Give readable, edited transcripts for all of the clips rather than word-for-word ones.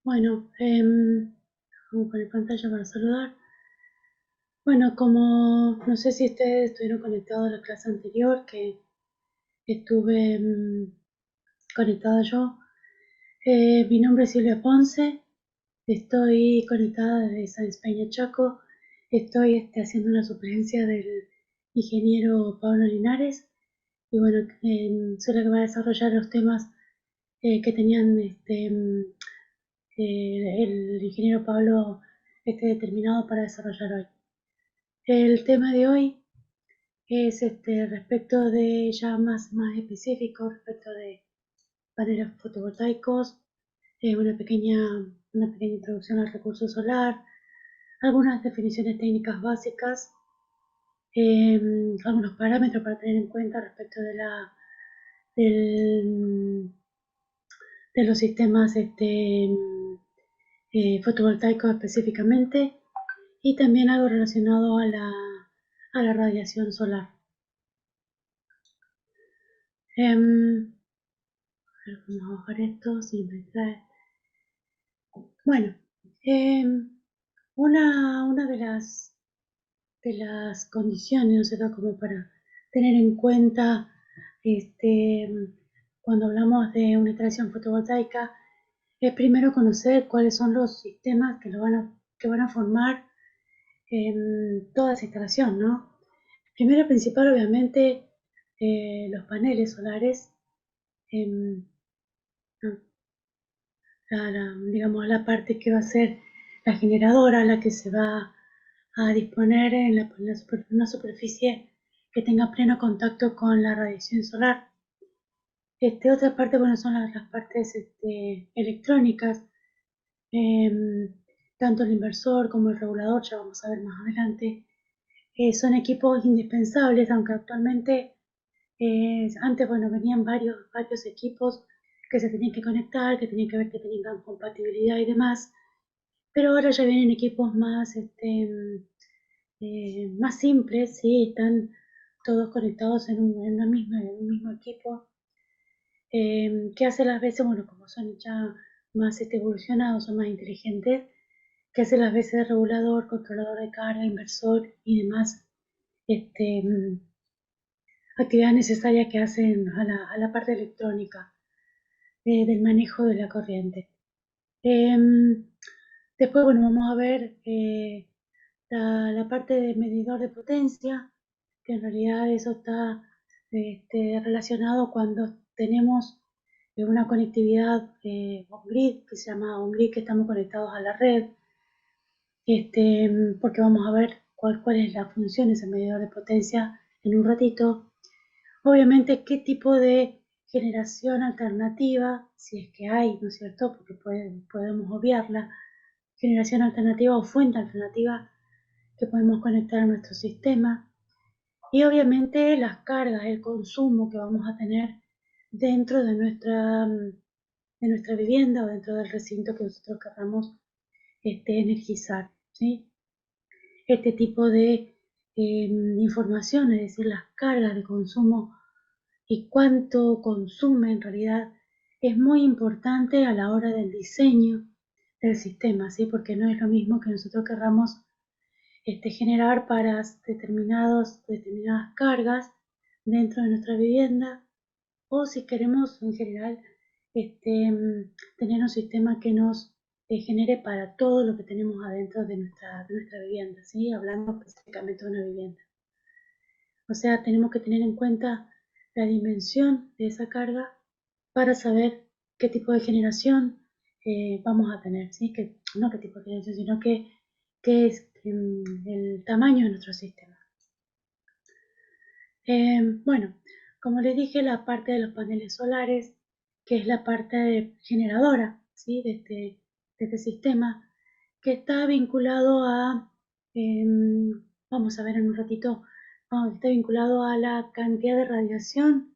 Bueno, vamos a poner pantalla para saludar. Bueno, como no sé si ustedes estuvieron conectados a la clase anterior, que estuve conectada yo. Mi nombre es Silvia Ponce, estoy conectada desde Sáenz Peña Chaco. Estoy haciendo una suplencia del ingeniero Pablo Linares. Y bueno, soy la que va a desarrollar los temas que tenían el ingeniero Pablo determinado para desarrollar hoy. El tema de hoy es respecto de ya más específico, respecto de paneles fotovoltaicos, una pequeña introducción al recurso solar, algunas definiciones técnicas básicas, algunos parámetros para tener en cuenta respecto del, de los sistemas fotovoltaicos específicamente, y también algo relacionado a la radiación solar. Vamos a bajar esto, si me trae. Bueno, una de las condiciones, ¿no se da? Como para tener en cuenta cuando hablamos de una instalación fotovoltaica, es primero conocer cuáles son los sistemas que van a formar toda esa instalación, ¿no? Primero principal, obviamente, los paneles solares, em, digamos, la parte que va a ser la generadora, la que se va a disponer en una superficie que tenga pleno contacto con la radiación solar. Otra parte, bueno, son las partes electrónicas, em, tanto el inversor como el regulador, ya vamos a ver más adelante. Son equipos indispensables, aunque actualmente, antes, bueno, venían varios equipos que se tenían que conectar, que tenían que ver que tenían compatibilidad y demás, pero ahora ya vienen equipos más simples, sí, están todos conectados en un mismo equipo, que hace las veces, bueno, como son ya más evolucionados o más inteligentes, que hace las veces de regulador, controlador de carga, inversor y demás este, mm, actividades necesarias que hacen a la parte electrónica del manejo de la corriente. Em, Después, bueno, vamos a ver la parte de medidor de potencia, que en realidad eso está relacionado cuando tenemos una conectividad on-grid, que se llama on-grid, que estamos conectados a la red, porque vamos a ver cuál es la función de ese medidor de potencia en un ratito. Obviamente, qué tipo de generación alternativa, si es que hay, ¿no es cierto? Porque podemos obviarla, generación alternativa o fuente alternativa que podemos conectar a nuestro sistema. Y obviamente las cargas, el consumo que vamos a tener dentro de nuestra vivienda o dentro del recinto que nosotros queramos energizar, ¿sí? Este tipo de información, es decir, las cargas de consumo y cuánto consume en realidad, es muy importante a la hora del diseño del sistema, ¿sí? Porque no es lo mismo que nosotros querramos generar para determinadas cargas dentro de nuestra vivienda, o si queremos en general tener un sistema que nos genere para todo lo que tenemos adentro de nuestra vivienda, ¿sí? Hablando específicamente de una vivienda. O sea, tenemos que tener en cuenta la dimensión de esa carga para saber qué tipo de generación vamos a tener, ¿sí? No qué tipo de generación, sino qué es el tamaño de nuestro sistema. Bueno, como les dije, la parte de los paneles solares, que es la parte generadora, ¿sí? de este sistema, que está vinculado vamos a ver en un ratito, está vinculado a la cantidad de radiación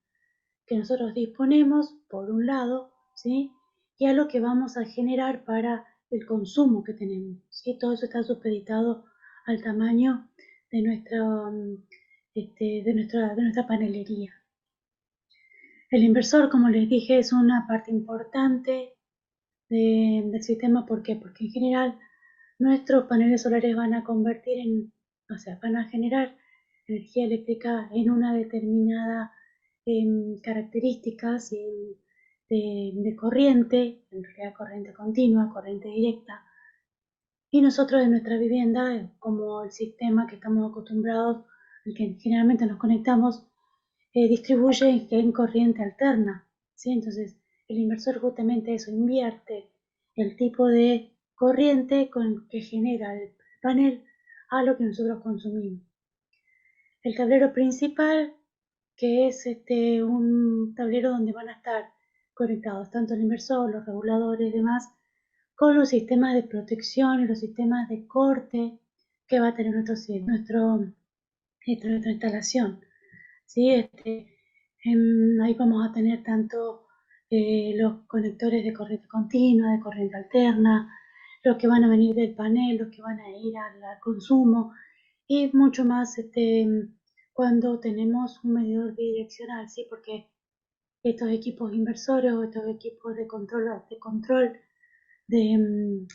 que nosotros disponemos, por un lado, ¿sí? Y a lo que vamos a generar para el consumo que tenemos, ¿sí? Todo eso está supeditado al tamaño de nuestra panelería. El inversor, como les dije, es una parte importante del sistema. ¿Por qué? Porque en general nuestros paneles solares van a convertir o sea, van a generar energía eléctrica en una determinada características de corriente, en realidad corriente continua, corriente directa. Y nosotros en nuestra vivienda, como el sistema que estamos acostumbrados, al que generalmente nos conectamos, distribuye en corriente alterna, ¿sí? Entonces, el inversor justamente eso invierte el tipo de corriente con que genera el panel a lo que nosotros consumimos. El tablero principal, que es un tablero donde van a estar conectados tanto el inversor, los reguladores y demás, con los sistemas de protección y los sistemas de corte que va a tener nuestra instalación. ¿Sí? Ahí vamos a tener tanto los conectores de corriente continua, de corriente alterna, los que van a venir del panel, los que van a ir al consumo y mucho más cuando tenemos un medidor bidireccional, ¿sí? Porque estos equipos inversores o estos equipos de control de,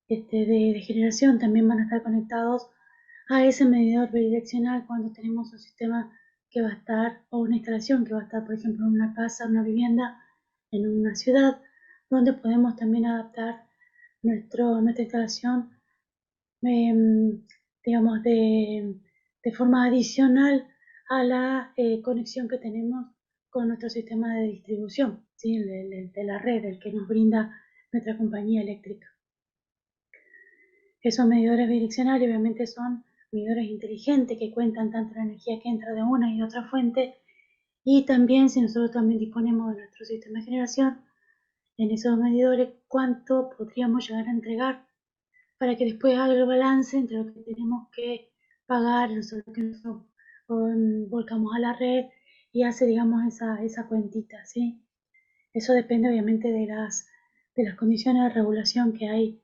de generación también van a estar conectados a ese medidor bidireccional cuando tenemos un sistema que va a estar, o una instalación que va a estar, por ejemplo, en una casa, una vivienda, en una ciudad, donde podemos también adaptar nuestra instalación, digamos, de forma adicional a la conexión que tenemos con nuestro sistema de distribución, ¿sí? De la red, el que nos brinda nuestra compañía eléctrica. Esos medidores bidireccionales obviamente son medidores inteligentes que cuentan tanto la energía que entra de una y de otra fuente, y también si nosotros también disponemos de nuestro sistema de generación, en esos medidores cuánto podríamos llegar a entregar para que después haga el balance entre lo que tenemos que pagar, lo que nosotros volcamos a la red, y hace, digamos, esa cuentita, ¿sí? Eso depende obviamente de las condiciones de regulación que hay.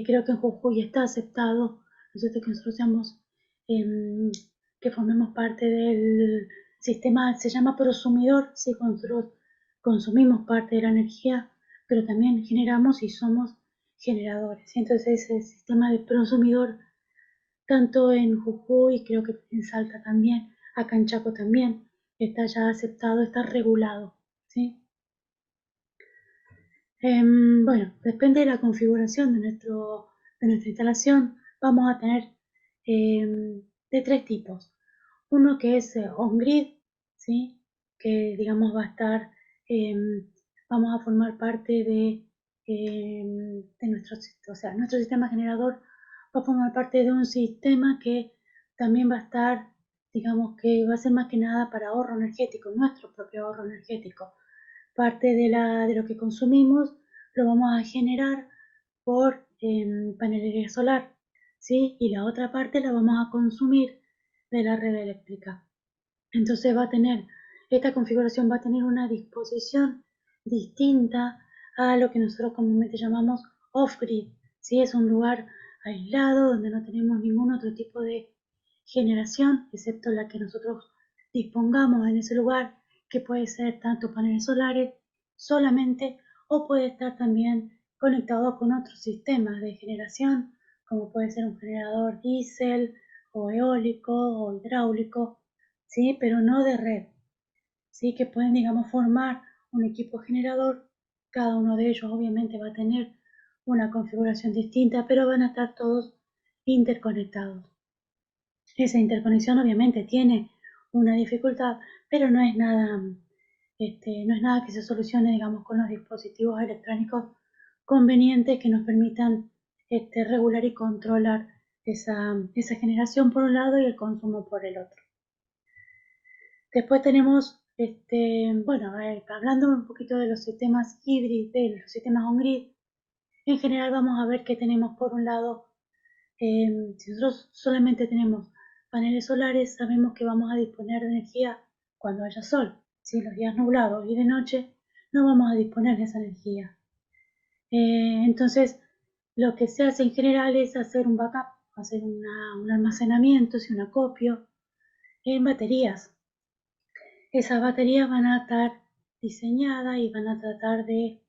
Creo que en Jujuy está aceptado, nosotros que nosotros seamos, que formemos parte del sistema, se llama prosumidor, sí, nosotros consumimos parte de la energía, pero también generamos y somos generadores. Entonces ese sistema de prosumidor, tanto en Jujuy, creo que en Salta también, acá en Chaco también, está ya aceptado, está regulado, ¿sí? Bueno, depende de la configuración de nuestra instalación. Vamos a tener de tres tipos. Uno que es on-grid, ¿sí? Que digamos va a estar, vamos a formar parte de o sea, nuestro sistema generador va a formar parte de un sistema que también va a estar, digamos que va a ser más que nada para ahorro energético, nuestro propio ahorro energético. Parte de lo que consumimos lo vamos a generar por panelería solar, ¿sí? Y la otra parte la vamos a consumir de la red eléctrica. Entonces esta configuración va a tener una disposición distinta a lo que nosotros comúnmente llamamos off-grid, ¿sí? Es un lugar aislado donde no tenemos ningún otro tipo de generación, excepto la que nosotros dispongamos en ese lugar, que puede ser tanto paneles solares solamente, o puede estar también conectado con otros sistemas de generación, como puede ser un generador diésel o eólico o hidráulico, ¿sí? Pero no de red, ¿sí? Que pueden, digamos, formar un equipo generador. Cada uno de ellos obviamente va a tener una configuración distinta, pero van a estar todos interconectados. Esa interconexión obviamente tiene una dificultad, pero no es nada que se solucione, digamos, con los dispositivos electrónicos convenientes que nos permitan regular y controlar esa generación por un lado y el consumo por el otro. Después tenemos, bueno, hablando un poquito de los sistemas híbridos, de los sistemas on-grid, en general vamos a ver que tenemos por un lado, si nosotros solamente tenemos paneles solares, sabemos que vamos a disponer de energía cuando haya sol. Si los días nublados y de noche, no vamos a disponer de esa energía. Entonces, lo que se hace en general es hacer un backup, hacer un almacenamiento, un acopio en baterías. Esas baterías van a estar diseñadas y van a tratar de,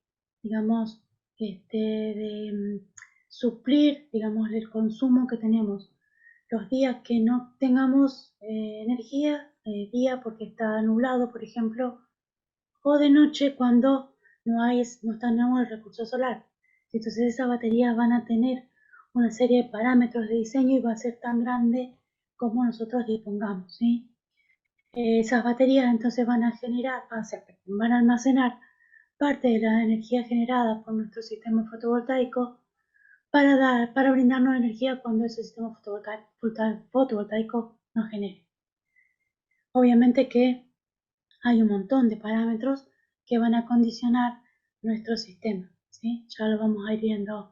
digamos, suplir, digamos, el consumo que tenemos los días que no tengamos energía, día porque está nublado, por ejemplo, o de noche cuando no tenemos el recurso solar. Entonces esas baterías van a tener una serie de parámetros de diseño y va a ser tan grande como nosotros dispongamos, ¿sí? Esas baterías entonces van a generar, van a almacenar parte de la energía generada por nuestro sistema fotovoltaico para brindarnos energía cuando ese sistema fotovoltaico nos genere. Obviamente que hay un montón de parámetros que van a condicionar nuestro sistema, ¿sí? Ya lo vamos a ir viendo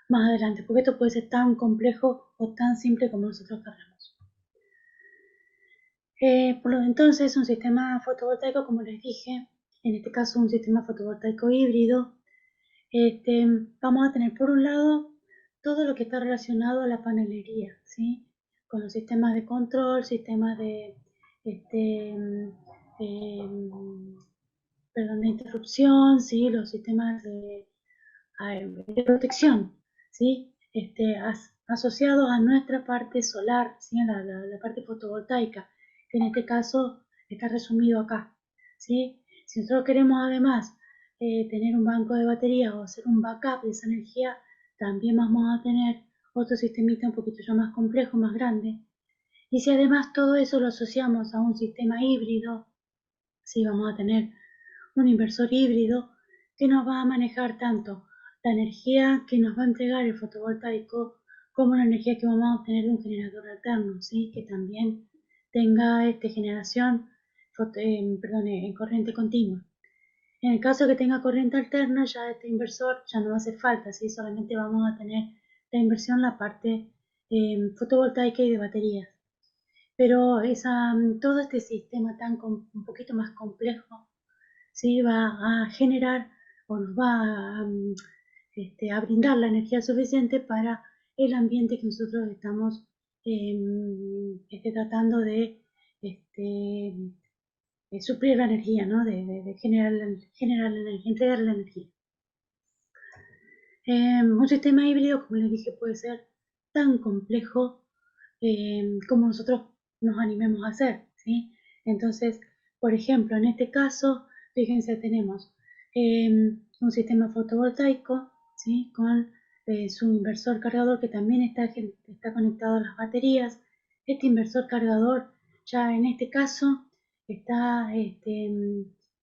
más adelante, porque esto puede ser tan complejo o tan simple como nosotros queramos. Por lo entonces, un sistema fotovoltaico, como les dije, en este caso un sistema fotovoltaico híbrido, vamos a tener por un lado todo lo que está relacionado a la panelería, ¿sí? Con los sistemas de control, sistemas de, de interrupción, ¿sí? Los sistemas de protección, ¿sí? Asociados a nuestra parte solar, ¿sí? La parte fotovoltaica, que en este caso está resumido acá, ¿sí? Si nosotros queremos además tener un banco de baterías o hacer un backup de esa energía, también vamos a tener otro sistemita un poquito ya más complejo, más grande. Y si además todo eso lo asociamos a un sistema híbrido, sí, vamos a tener un inversor híbrido que nos va a manejar tanto la energía que nos va a entregar el fotovoltaico como la energía que vamos a obtener de un generador alterno, ¿sí? Que también tenga generación en corriente continua. En el caso que tenga corriente alterna, ya este inversor ya no hace falta, ¿sí? Solamente vamos a tener la inversión, la parte fotovoltaica y de baterías. Pero todo este sistema un poquito más complejo, ¿sí? Va a generar o nos va a brindar la energía suficiente para el ambiente que nosotros estamos tratando este, de suplir la energía, ¿no? De generar la energía, entregar la energía. Un sistema híbrido, como les dije, puede ser tan complejo como nosotros nos animemos a hacer, ¿sí? Entonces, por ejemplo, en este caso, fíjense, tenemos un sistema fotovoltaico, ¿sí? Con su inversor cargador que también está conectado a las baterías. Este inversor cargador ya en este caso está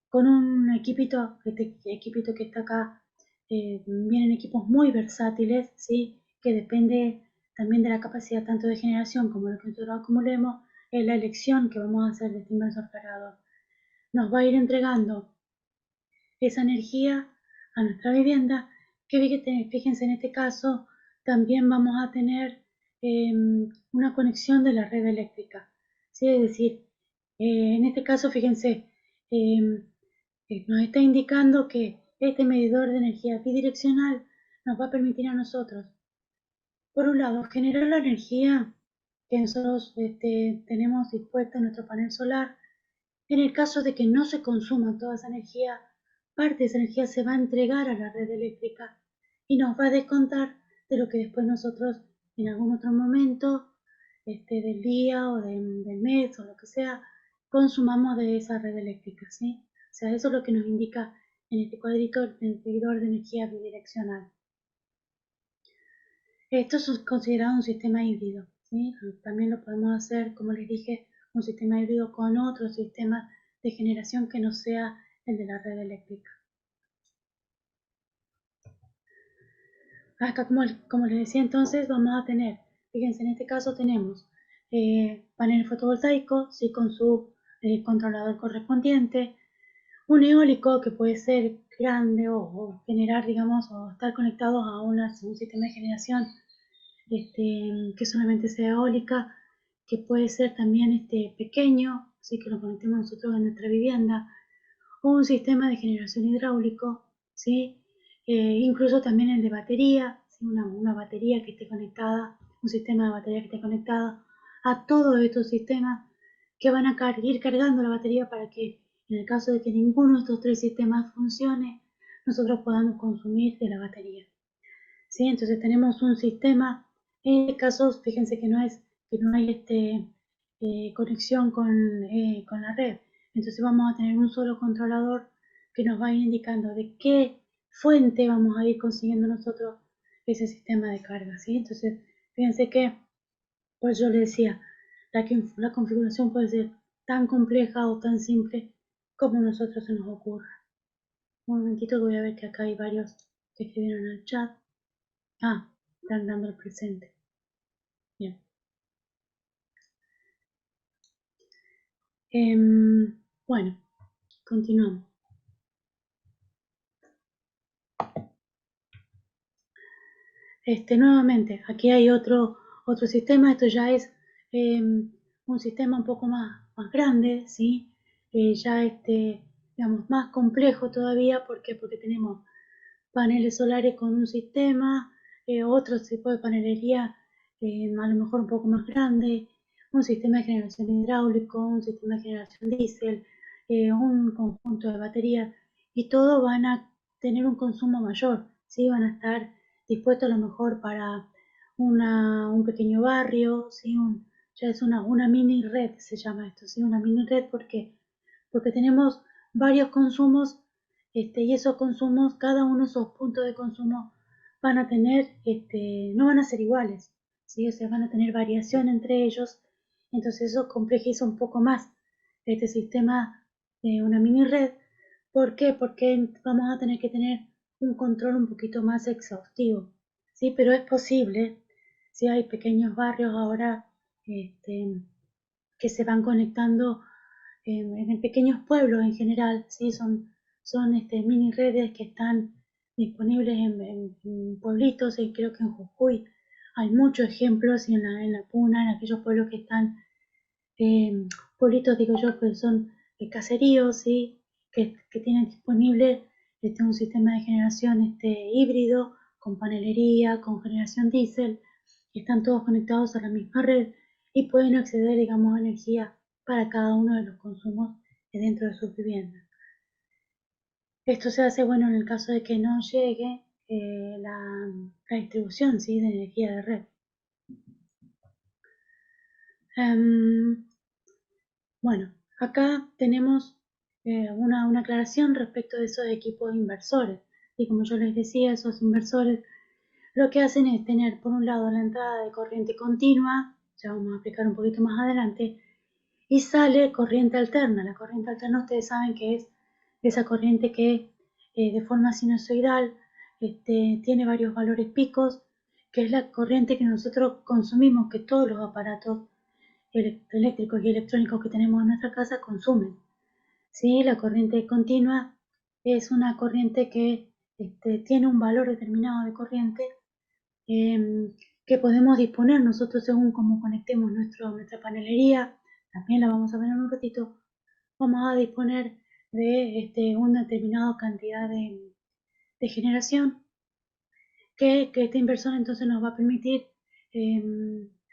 con un equipito que está acá. Vienen equipos muy versátiles, ¿sí? Que depende también de la capacidad tanto de generación como de lo que nosotros acumulemos, es la elección que vamos a hacer de este inversor cargador. Nos va a ir entregando esa energía a nuestra vivienda, que fíjense en este caso también vamos a tener una conexión de la red eléctrica, ¿sí? Es decir, en este caso fíjense, nos está indicando que este medidor de energía bidireccional nos va a permitir a nosotros, por un lado, generar la energía que nosotros tenemos dispuesta en nuestro panel solar. En el caso de que no se consuma toda esa energía, parte de esa energía se va a entregar a la red eléctrica y nos va a descontar de lo que después nosotros en algún otro momento del día o del mes o lo que sea, consumamos de esa red eléctrica, ¿sí? O sea, eso es lo que nos indica en este cuadrito el medidor de energía bidireccional. Esto es considerado un sistema híbrido, ¿sí? También lo podemos hacer, como les dije, un sistema híbrido con otro sistema de generación que no sea el de la red eléctrica. Acá, como les decía entonces, vamos a tener, fíjense, en este caso tenemos panel fotovoltaico, ¿sí? Con su controlador correspondiente, un eólico que puede ser grande o generar, digamos, o estar conectado a un sistema de generación que solamente sea eólica, que puede ser también pequeño, así que lo conectemos nosotros en nuestra vivienda, o un sistema de generación hidráulico, ¿sí? Incluso también el de batería, ¿sí? Una batería que esté conectada, un sistema de batería que esté conectada a todos estos sistemas que van a ir cargando la batería para que en el caso de que ninguno de estos tres sistemas funcione, nosotros podamos consumir de la batería. ¿Sí? Entonces tenemos un sistema, en este caso, fíjense que no hay conexión con la red. Entonces vamos a tener un solo controlador que nos va a ir indicando de qué fuente vamos a ir consiguiendo nosotros ese sistema de carga. ¿Sí? Entonces, fíjense que, pues yo les decía, la configuración puede ser tan compleja o tan simple como a nosotros se nos ocurra. Un momentito que voy a ver que acá hay varios que escribieron en el chat. Ah, están dando el presente. Bien. Bueno, continuamos. Nuevamente, aquí hay otro sistema. Esto ya es un sistema un poco más grande, ¿sí? Ya digamos, más complejo todavía. ¿Por qué? Porque tenemos paneles solares con un sistema, otro tipo de panelería a lo mejor un poco más grande, un sistema de generación hidráulico, un sistema de generación diésel, un conjunto de baterías, y todos van a tener un consumo mayor, ¿sí? Van a estar dispuestos a lo mejor para un pequeño barrio, ¿sí? Ya es una mini red, se llama esto, ¿sí? Una mini red porque tenemos varios consumos, y esos consumos, cada uno de esos puntos de consumo van a tener, no van a ser iguales, ¿sí? O sea, van a tener variación entre ellos. Entonces eso complejiza un poco más este sistema de una mini red. ¿Por qué? Porque vamos a tener que tener un control un poquito más exhaustivo, ¿sí? Pero es posible, si hay pequeños barrios ahora que se van conectando en pequeños pueblos en general, ¿sí? Son mini redes que están disponibles en pueblitos, y creo que en Jujuy hay muchos ejemplos, y en la Puna, en aquellos pueblos que están, pueblitos digo yo, que son caseríos, ¿sí? Que tienen disponible un sistema de generación híbrido, con panelería, con generación diésel, y están todos conectados a la misma red y pueden acceder, digamos, a energía para cada uno de los consumos dentro de sus viviendas. Esto se hace, bueno, en el caso de que no llegue la distribución, ¿sí? De energía de red. Bueno, acá tenemos una aclaración respecto de esos equipos inversores. Y como yo les decía, esos inversores lo que hacen es tener, por un lado, la entrada de corriente continua, ya vamos a explicar un poquito más adelante, y sale corriente alterna. La corriente alterna, ustedes saben que es esa corriente que de forma sinusoidal tiene varios valores picos, que es la corriente que nosotros consumimos, que todos los aparatos eléctricos y electrónicos que tenemos en nuestra casa consumen. ¿Sí? La corriente continua es una corriente que tiene un valor determinado de corriente, que podemos disponer nosotros según cómo conectemos nuestra panelería. También la vamos a ver en un ratito. Vamos a disponer de una determinada cantidad de generación, que esta inversora entonces nos va a permitir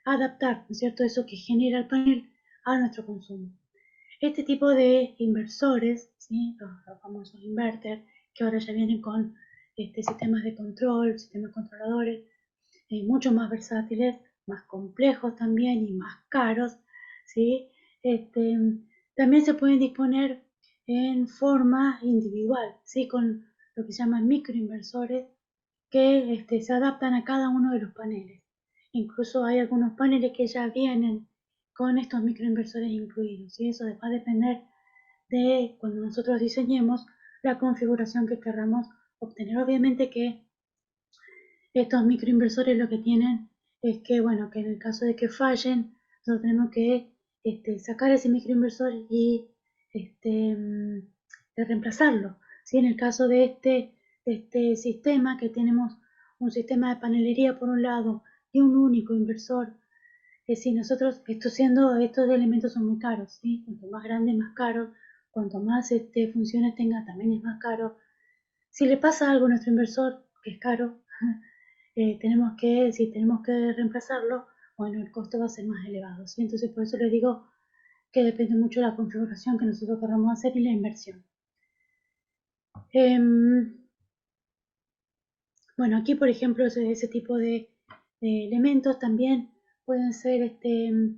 adaptar, ¿no es cierto?, eso que genera el panel a nuestro consumo. Este tipo de inversores, ¿sí? Los famosos inverter, que ahora ya vienen con sistemas de control, sistemas controladores, mucho más versátiles, más complejos también y más caros, ¿sí? Este, También se pueden disponer en forma individual, ¿sí? Con lo que se llaman microinversores, que se adaptan a cada uno de los paneles. Incluso hay algunos paneles que ya vienen con estos microinversores incluidos, ¿sí? Eso va a depender de cuando nosotros diseñemos la configuración que queramos obtener. Obviamente que estos microinversores lo que tienen es que, bueno, que en el caso de que fallen, nosotros tenemos que sacar ese microinversor y reemplazarlo. ¿Sí? En el caso de este sistema, que tenemos un sistema de panelería por un lado y un único inversor, si nosotros, estos elementos son muy caros, ¿sí? Cuanto más grande, más caro, cuanto más funciones tenga, también es más caro. Si le pasa algo a nuestro inversor, que es caro, si tenemos que reemplazarlo, bueno, el costo va a ser más elevado, ¿sí? Entonces, por eso les digo que depende mucho de la configuración que nosotros queramos hacer y la inversión. Bueno, aquí por ejemplo ese tipo de elementos también pueden ser que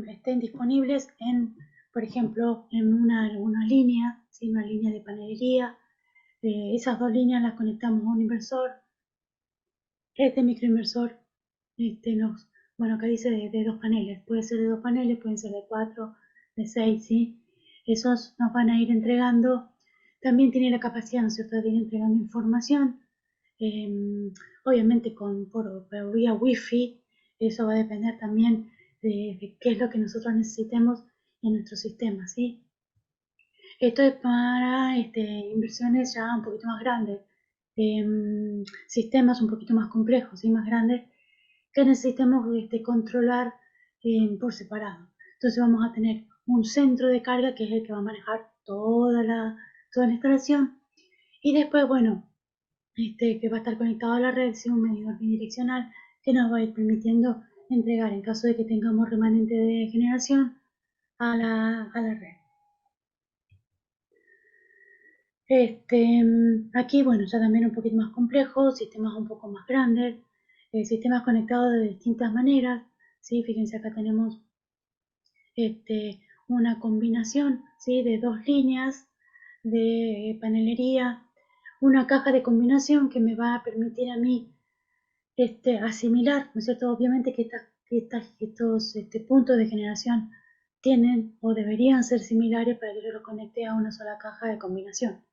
estén disponibles en, por ejemplo, en una línea, ¿sí? Una línea de panelería. Esas dos líneas las conectamos a un inversor. Este microinversor bueno, acá dice de dos paneles, puede ser de dos paneles, pueden ser de cuatro, de seis, ¿sí? Esos nos van a ir entregando, también tiene la capacidad, ¿no es cierto?, de ir entregando información, obviamente por vía wifi. Eso va a depender también de qué es lo que nosotros necesitemos en nuestro sistema, ¿sí? Esto es para inversiones ya un poquito más grandes, sistemas un poquito más complejos y más grandes que necesitemos controlar por separado. Entonces vamos a tener un centro de carga que es el que va a manejar toda la instalación, y después, bueno, que va a estar conectado a la red, sí, un medidor bidireccional que nos va a ir permitiendo entregar en caso de que tengamos remanente de generación a la red. Aquí, bueno, ya también un poquito más complejo, sistemas un poco más grandes, sistemas conectados de distintas maneras, ¿sí? Fíjense, acá tenemos una combinación, ¿sí? De dos líneas de panelería, una caja de combinación que me va a permitir a mí asimilar, ¿no es cierto? Obviamente que estos puntos de generación tienen o deberían ser similares para que yo los conecte a una sola caja de combinación.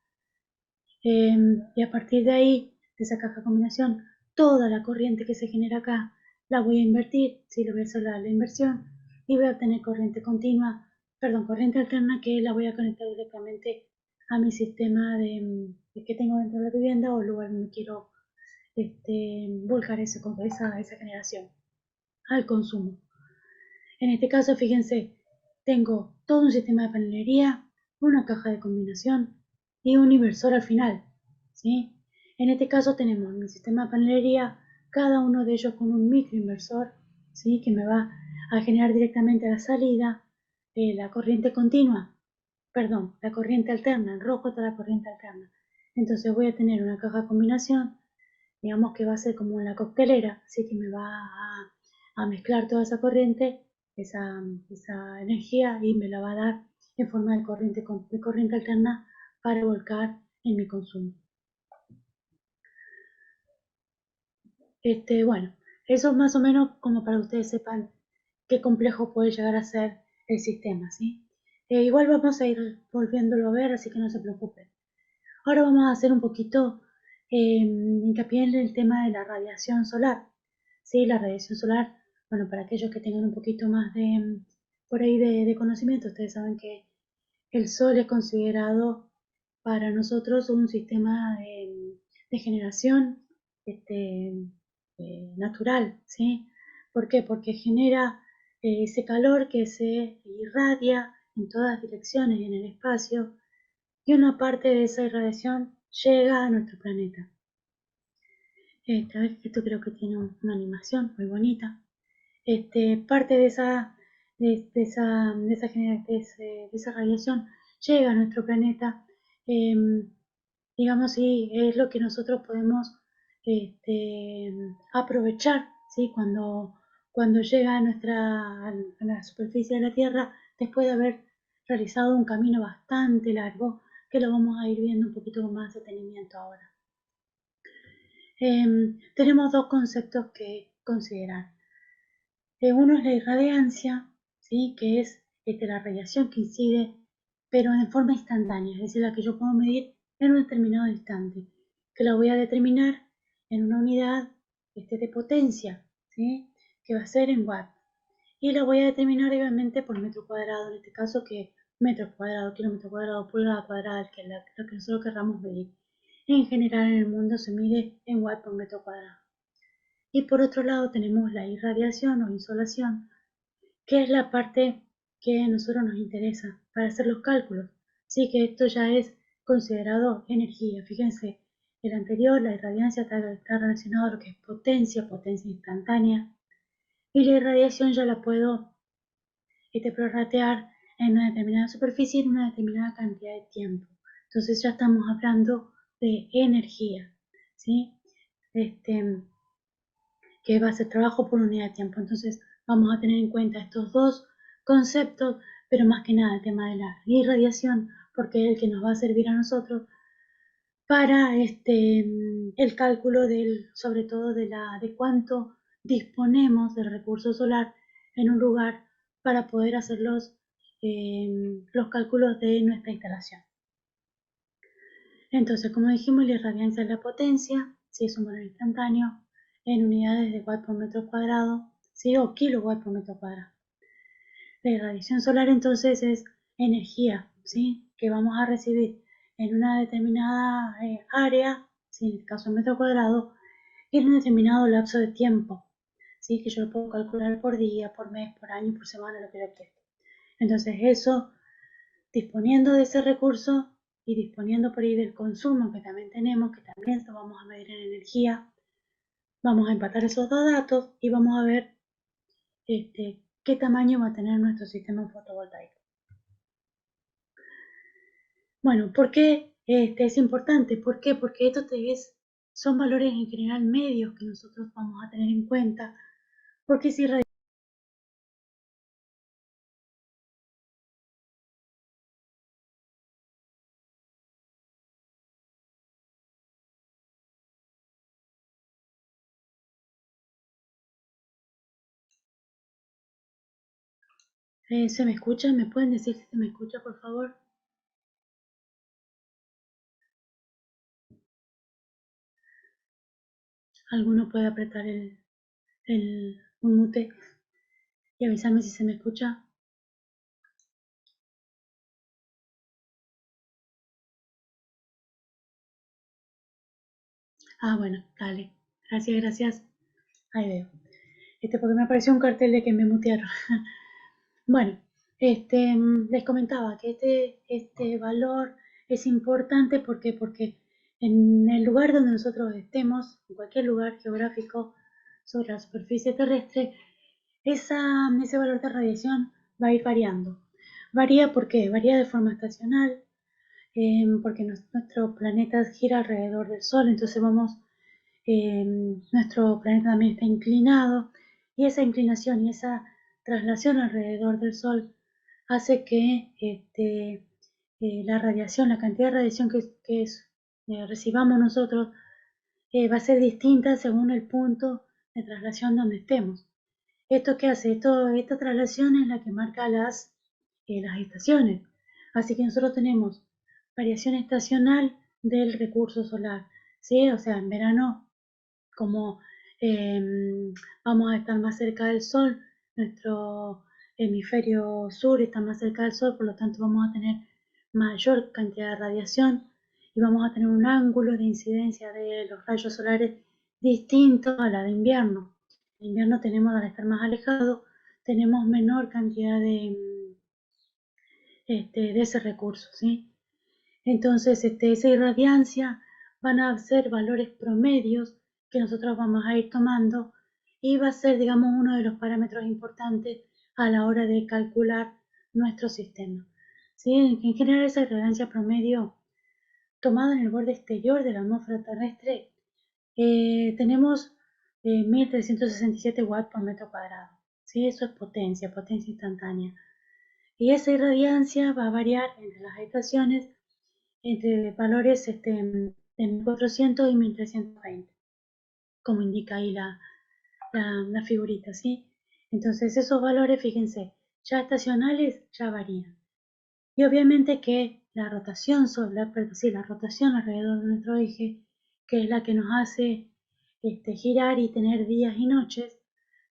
Y a partir de ahí, de esa caja de combinación, toda la corriente que se genera acá la voy a invertir, si lo voy a hacer la inversión, y voy a obtener corriente continua, perdón, corriente alterna, que la voy a conectar directamente a mi sistema que tengo dentro de la vivienda o el lugar donde quiero volcar esa generación al consumo. En este caso, fíjense, tengo todo un sistema de panelería, una caja de combinación y un inversor al final, ¿sí? En este caso tenemos mi sistema de panelería, cada uno de ellos con un microinversor, ¿sí? Que me va a generar directamente a la salida la corriente continua, perdón, la corriente alterna, en rojo está la corriente alterna. Entonces voy a tener una caja de combinación, digamos que va a ser como la coctelera, así que me va a mezclar toda esa corriente, esa energía, y me la va a dar en forma de corriente alterna para volcar en mi consumo. Bueno, eso es más o menos como para que ustedes sepan qué complejo puede llegar a ser el sistema, ¿sí? Igual vamos a ir volviéndolo a ver, así que no se preocupen. Ahora vamos a hacer un poquito hincapié en el tema de la radiación solar. Sí, la radiación solar, bueno, para aquellos que tengan un poquito más por ahí de conocimiento, ustedes saben que el Sol es considerado para nosotros un sistema de generación natural, ¿sí? ¿Por qué? Porque genera ese calor que se irradia en todas direcciones en el espacio, y una parte de esa irradiación llega a nuestro planeta. A ver, esto creo que tiene una animación muy bonita. Parte de esa radiación llega a nuestro planeta, em, digamos, y es lo que nosotros podemos aprovechar, ¿sí? Cuando llega a la superficie de la Tierra, después de haber realizado un camino bastante largo, que lo vamos a ir viendo un poquito con más detenimiento ahora. Tenemos dos conceptos que considerar. Uno es la irradiancia, ¿sí? Que es la radiación que incide, pero en forma instantánea, es decir, la que yo puedo medir en un determinado instante, que la voy a determinar en una unidad de potencia, ¿sí? Que va a ser en watts. Y la voy a determinar obviamente por metro cuadrado, en este caso que metro cuadrado, kilómetro cuadrado, pulgada cuadrada, lo que nosotros querramos medir. En general en el mundo se mide en watts por metro cuadrado. Y por otro lado tenemos la irradiación o insolación, que es la parte que a nosotros nos interesa para hacer los cálculos. Sí, que esto ya es considerado energía. Fíjense, el anterior, la irradiancia, está relacionado a lo que es potencia instantánea, y la irradiación ya la puedo prorratear en una determinada superficie en una determinada cantidad de tiempo. Entonces ya estamos hablando de energía, ¿sí? que va a ser trabajo por unidad de tiempo. Entonces vamos a tener en cuenta estos dos conceptos, pero más que nada el tema de la irradiación, porque es el que nos va a servir a nosotros para el cálculo sobre todo de cuánto disponemos del recurso solar en un lugar para poder hacer los cálculos de nuestra instalación. Entonces, como dijimos, la irradiancia es la potencia, si es un valor instantáneo, en unidades de watt por metro cuadrado, ¿sí? O kilowatt por metro cuadrado. La irradiación solar entonces es energía, ¿sí? Que vamos a recibir en una determinada área, ¿sí? En el caso de metro cuadrado, en un determinado lapso de tiempo, ¿sí? Que yo lo puedo calcular por día, por mes, por año, por semana, lo que yo quiera. Entonces eso, disponiendo de ese recurso y disponiendo por ahí del consumo que también tenemos, que también lo vamos a medir en energía, vamos a empatar esos dos datos y vamos a ver qué tamaño va a tener nuestro sistema fotovoltaico. Bueno, ¿por qué es importante? ¿Por qué? Porque son valores en general medios que nosotros vamos a tener en cuenta, porque si ¿se me escucha? ¿Me pueden decir si se me escucha, por favor? ¿Alguno puede apretar un mute y avisarme si se me escucha? Ah, bueno, dale. Gracias, gracias. Ahí veo. Porque me apareció un cartel de que me mutearon. Bueno, les comentaba que este valor es importante porque en el lugar donde nosotros estemos, en cualquier lugar geográfico sobre la superficie terrestre, ese valor de radiación va a ir variando. Varía porque varía de forma estacional, porque nuestro planeta gira alrededor del Sol, entonces nuestro planeta también está inclinado y esa inclinación y esa traslación alrededor del Sol hace que la radiación, la cantidad de radiación que recibamos nosotros va a ser distinta según el punto de traslación donde estemos. ¿Esto qué hace? Esta traslación es la que marca las estaciones. Así que nosotros tenemos variación estacional del recurso solar, ¿sí? O sea, en verano, como vamos a estar más cerca del Sol, nuestro hemisferio sur está más cerca del Sol, por lo tanto vamos a tener mayor cantidad de radiación y vamos a tener un ángulo de incidencia de los rayos solares distinto a la de invierno. En invierno tenemos, al estar más alejados, tenemos menor cantidad de ese recurso, ¿sí? Entonces, esa irradiancia van a ser valores promedios que nosotros vamos a ir tomando y va a ser, digamos, uno de los parámetros importantes a la hora de calcular nuestro sistema. ¿Sí? En general, esa irradiancia promedio tomada en el borde exterior de la atmósfera terrestre, tenemos 1367 watts por metro cuadrado. ¿Sí? Eso es potencia, potencia instantánea. Y esa irradiancia va a variar entre las estaciones entre valores de 1400 y 1320, como indica ahí la figurita, ¿sí? Entonces esos valores, fíjense, ya estacionales ya varían. Y obviamente que la rotación, la rotación alrededor de nuestro eje, que es la que nos hace girar y tener días y noches,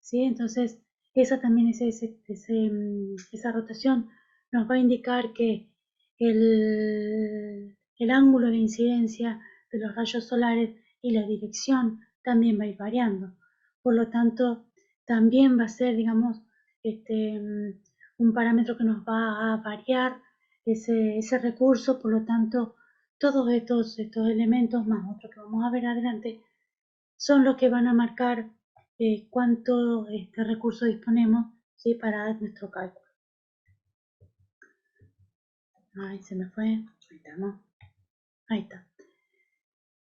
¿sí? Entonces esa también esa rotación nos va a indicar que el ángulo de incidencia de los rayos solares y la dirección también va a ir variando. Por lo tanto, también va a ser, digamos, un parámetro que nos va a variar ese recurso. Por lo tanto, todos estos elementos, más otros que vamos a ver adelante, son los que van a marcar cuánto recurso disponemos, ¿sí? Para nuestro cálculo. Ay, se me fue. Ahí está, ¿no? Ahí está.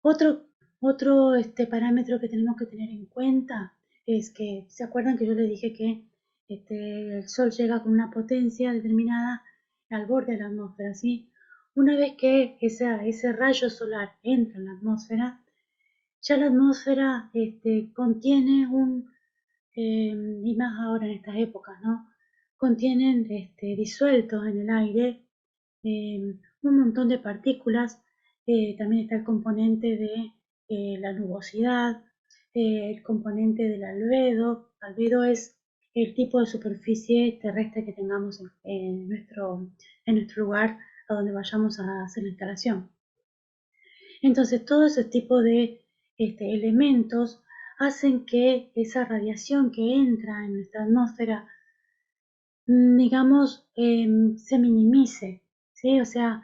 Otro Otro parámetro que tenemos que tener en cuenta es que, ¿se acuerdan que yo les dije que el Sol llega con una potencia determinada al borde de la atmósfera, ¿sí? Una vez que ese rayo solar entra en la atmósfera, ya la atmósfera contiene y más ahora en estas épocas, ¿no? Contienen disueltos en el aire un montón de partículas. También está el componente de la nubosidad, el componente del albedo. Albedo es el tipo de superficie terrestre que tengamos en nuestro lugar a donde vayamos a hacer la instalación. Entonces, todo ese tipo de elementos hacen que esa radiación que entra en nuestra atmósfera, digamos, se minimice, ¿sí? O sea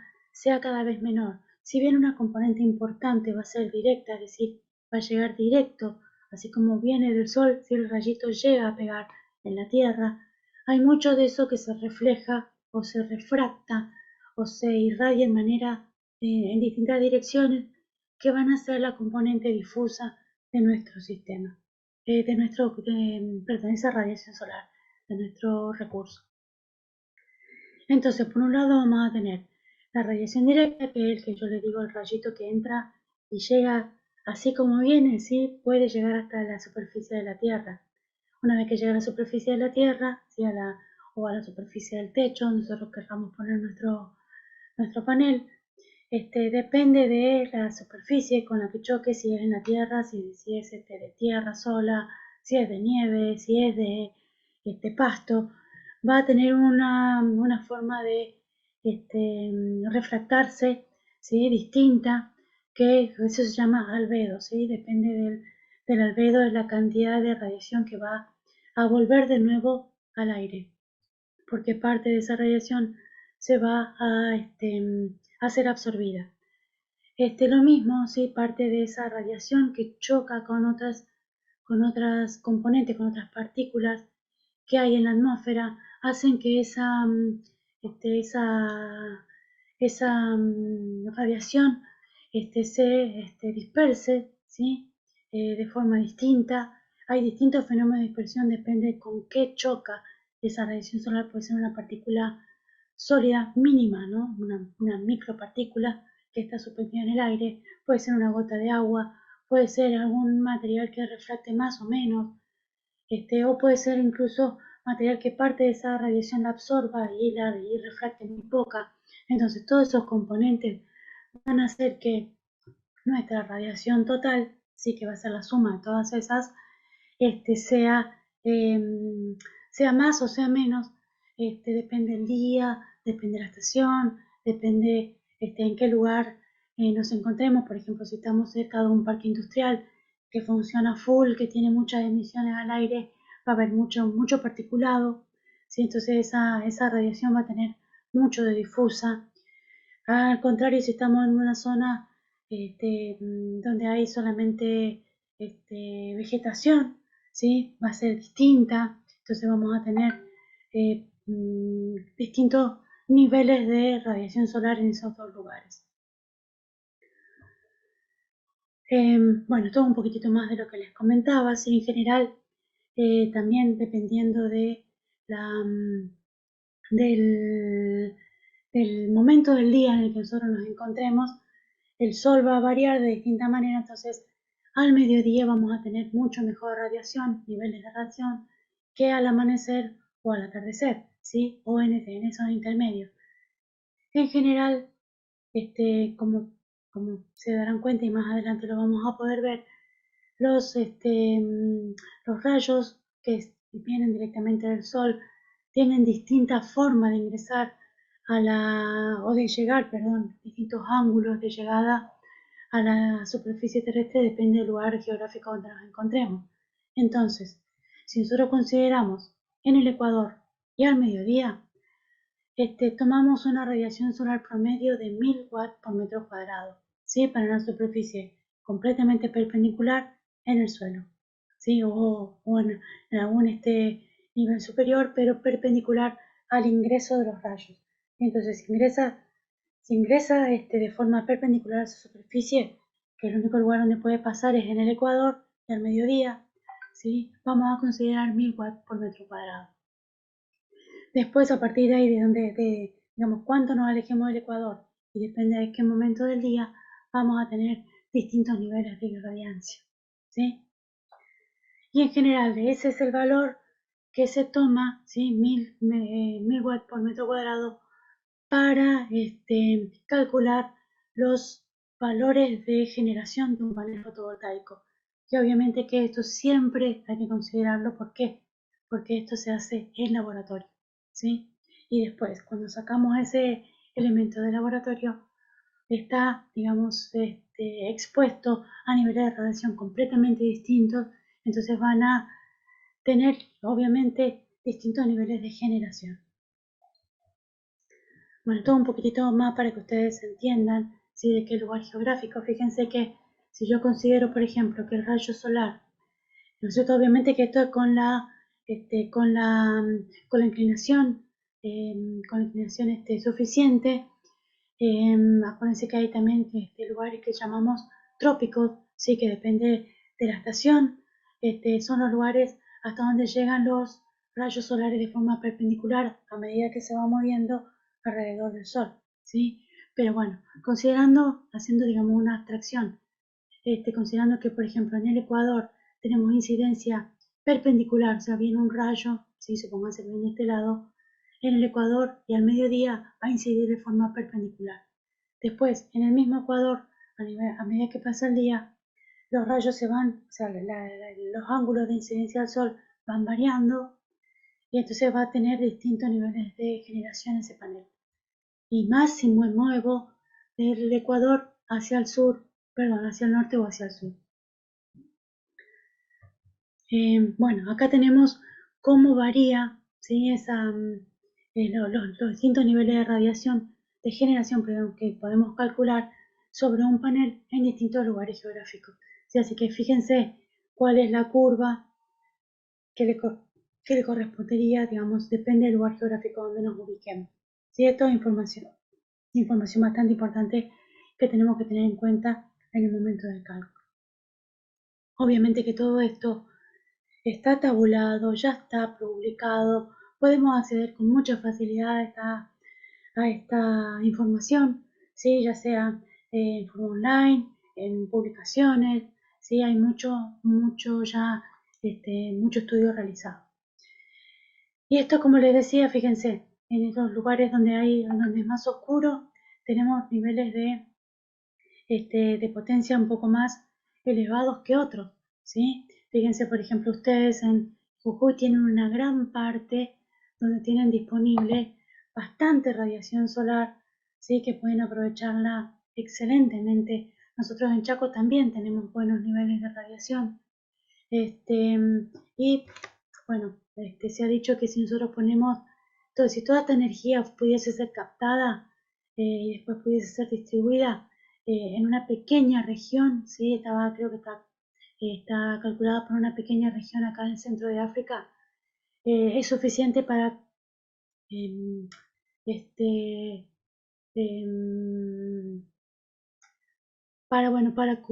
cada vez menor. Si bien una componente importante va a ser directa, es decir, va a llegar directo, así como viene del Sol, si el rayito llega a pegar en la Tierra, hay mucho de eso que se refleja o se refracta o se irradia en distintas direcciones que van a ser la componente difusa de nuestro sistema, perdón, esa radiación solar, de nuestro recurso. Entonces, por un lado vamos a tener la radiación directa, que es el que yo le digo el rayito que entra y llega así como viene, ¿sí? Puede llegar hasta la superficie de la Tierra. Una vez que llega a la superficie de la Tierra, ¿sí? O a la superficie del techo, donde nosotros queramos poner nuestro panel, depende de la superficie con la que choque, si es en la Tierra, si es de tierra sola, si es de nieve, si es de pasto, va a tener una forma de refractarse, ¿sí? Distinta, que eso se llama albedo, ¿sí? Depende del albedo, de la cantidad de radiación que va a volver de nuevo al aire, porque parte de esa radiación se va a ser absorbida. Lo mismo, ¿sí? Parte de esa radiación que choca con otras componentes, con otras partículas que hay en la atmósfera, hacen que esa radiación se disperse, ¿sí? De forma distinta. Hay distintos fenómenos de dispersión, depende con qué choca esa radiación solar. Puede ser una partícula sólida mínima, ¿no? Una micropartícula que está suspendida en el aire, puede ser una gota de agua, puede ser algún material que refracte más o menos, o puede ser incluso material que parte de esa radiación la absorba y refracte muy poca. Entonces, todos esos componentes van a hacer que nuestra radiación total, sí que va a ser la suma de todas esas, sea, sea más o sea menos, depende del día, depende de la estación, depende en qué lugar nos encontremos. Por ejemplo, si estamos cerca de un parque industrial que funciona full, que tiene muchas emisiones al aire, va a haber mucho particulado, ¿sí? Entonces esa radiación va a tener mucho de difusa. Al contrario, si estamos en una zona donde hay solamente vegetación, ¿sí? Va a ser distinta, entonces vamos a tener distintos niveles de radiación solar en esos dos lugares. Bueno, todo un poquitito más de lo que les comentaba, ¿sí? En general, también dependiendo del, del momento del día en el que nosotros nos encontremos, el sol va a variar de distinta manera, entonces al mediodía vamos a tener mucho mejor radiación, niveles de radiación, que al amanecer o al atardecer, ¿sí? O en esos intermedios. En general, como se darán cuenta y más adelante lo vamos a poder ver, los rayos que vienen directamente del sol tienen distintas formas de ingresar o de llegar, perdón, distintos ángulos de llegada a la superficie terrestre, depende del lugar geográfico donde nos encontremos. Entonces, si nosotros consideramos en el Ecuador y al mediodía, tomamos una radiación solar promedio de 1000 watts por metro cuadrado, ¿sí? Para una superficie completamente perpendicular en el suelo, ¿sí? O en algún nivel superior, pero perpendicular al ingreso de los rayos. Entonces, si ingresa de forma perpendicular a esa superficie, que el único lugar donde puede pasar es en el Ecuador y al mediodía, ¿sí? Vamos a considerar 1000 watts por metro cuadrado. Después, a partir de ahí, digamos, cuánto nos alejemos del Ecuador y depende de qué momento del día, vamos a tener distintos niveles de irradiancia, ¿sí? Y en general, ese es el valor que se toma, ¿sí? 1000 watts por metro cuadrado para calcular los valores de generación de un panel fotovoltaico. Y obviamente que esto siempre hay que considerarlo. ¿Por qué? Porque esto se hace en laboratorio, ¿sí? Y después, cuando sacamos ese elemento de laboratorio, está, digamos, expuesto a niveles de radiación completamente distintos, entonces van a tener, obviamente, distintos niveles de generación. Bueno, todo un poquitito más para que ustedes entiendan, ¿sí? De qué lugar geográfico. Fíjense que si yo considero, por ejemplo, que el rayo solar, ¿no es cierto? Obviamente que esto es con la inclinación, suficiente. Acuérdense que hay también lugares que llamamos trópicos, sí, que depende de la estación. Son los lugares hasta donde llegan los rayos solares de forma perpendicular a medida que se va moviendo alrededor del Sol, ¿sí? Pero bueno, haciendo digamos una abstracción, considerando que por ejemplo en el Ecuador tenemos incidencia perpendicular, o sea, viene un rayo, ¿sí? Supongamos que viene de este lado, en el Ecuador y al mediodía va a incidir de forma perpendicular. Después, en el mismo Ecuador, a medida que pasa el día, los rayos se van, o sea, los ángulos de incidencia del Sol van variando y entonces va a tener distintos niveles de generación ese panel. Y más si me muevo del Ecuador hacia el sur, perdón, hacia el norte o hacia el sur. Bueno, acá tenemos cómo varía, ¿sí? Los distintos niveles de radiación, de generación, perdón, que podemos calcular sobre un panel en distintos lugares geográficos. ¿Sí? Así que fíjense cuál es la curva que que le correspondería, digamos, depende del lugar geográfico donde nos ubiquemos. ¿Sí? Esto es información bastante importante que tenemos que tener en cuenta en el momento del cálculo. Obviamente que todo esto está tabulado, ya está publicado, podemos acceder con mucha facilidad a esta información, ¿sí? Ya sea en forma online, en publicaciones, ¿sí? Hay mucho estudio realizado. Y esto, como les decía, fíjense, en estos lugares donde es más oscuro, tenemos niveles de potencia un poco más elevados que otros, ¿sí? Fíjense, por ejemplo, ustedes en Jujuy tienen una gran parte donde tienen disponible bastante radiación solar, ¿sí? Que pueden aprovecharla excelentemente. Nosotros en Chaco también tenemos buenos niveles de radiación. Y bueno, se ha dicho que si nosotros ponemos, si toda esta energía pudiese ser captada y después pudiese ser distribuida en una pequeña región, ¿sí? Creo que está calculada por una pequeña región acá en el centro de África, es suficiente em, este, em, bueno, para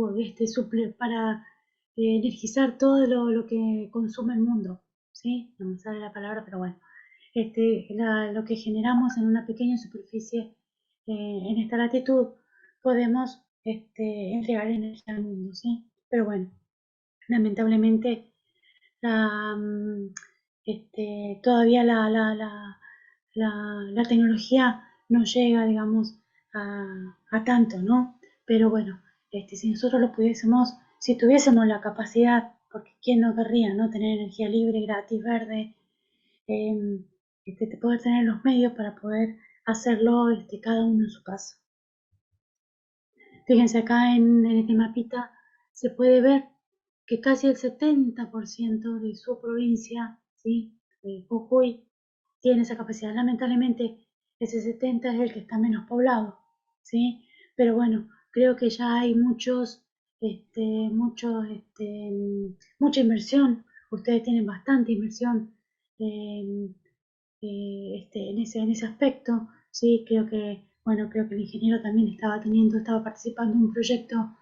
energizar todo lo que consume el mundo, ¿sí? No me sale la palabra, pero bueno, lo que generamos en una pequeña superficie en esta latitud, podemos entregar energía al mundo, ¿sí? Pero bueno, lamentablemente la, mm, todavía la tecnología no llega, digamos, a tanto, ¿no? Pero bueno, si nosotros lo pudiésemos, si tuviésemos la capacidad, porque quién no querría, ¿no? Tener energía libre, gratis, verde, eh, poder tener los medios para poder hacerlo cada uno en su casa. Fíjense acá en este mapita se puede ver que casi el 70% de su provincia, ¿sí? Jujuy, tiene esa capacidad. Lamentablemente, ese 70 es el que está menos poblado, ¿sí? Pero bueno, creo que ya hay mucha inversión. Ustedes tienen bastante inversión eh, en ese aspecto, ¿sí? Creo que el ingeniero también estaba participando en un proyecto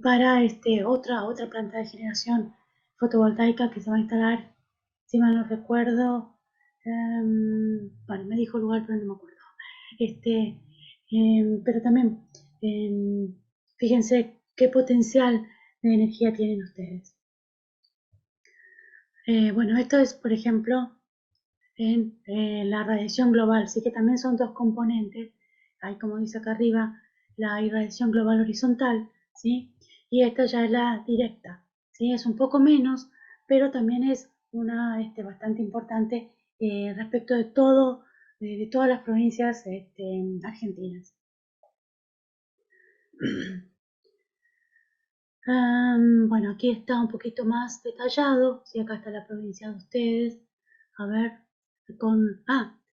para otra planta de generación fotovoltaica que se va a instalar, si mal no recuerdo, bueno, me dijo el lugar, pero no me acuerdo. Pero también, fíjense qué potencial de energía tienen ustedes. Bueno, esto es, por ejemplo, en la radiación global, sí que también son dos componentes. Hay, como dice acá arriba, la irradiación global horizontal, ¿sí? Y esta ya es la directa, ¿sí? Es un poco menos, pero también es una bastante importante respecto de todo, de todas las provincias argentinas. Bueno, aquí está un poquito más detallado, ¿sí? Acá está la provincia de ustedes. A ver,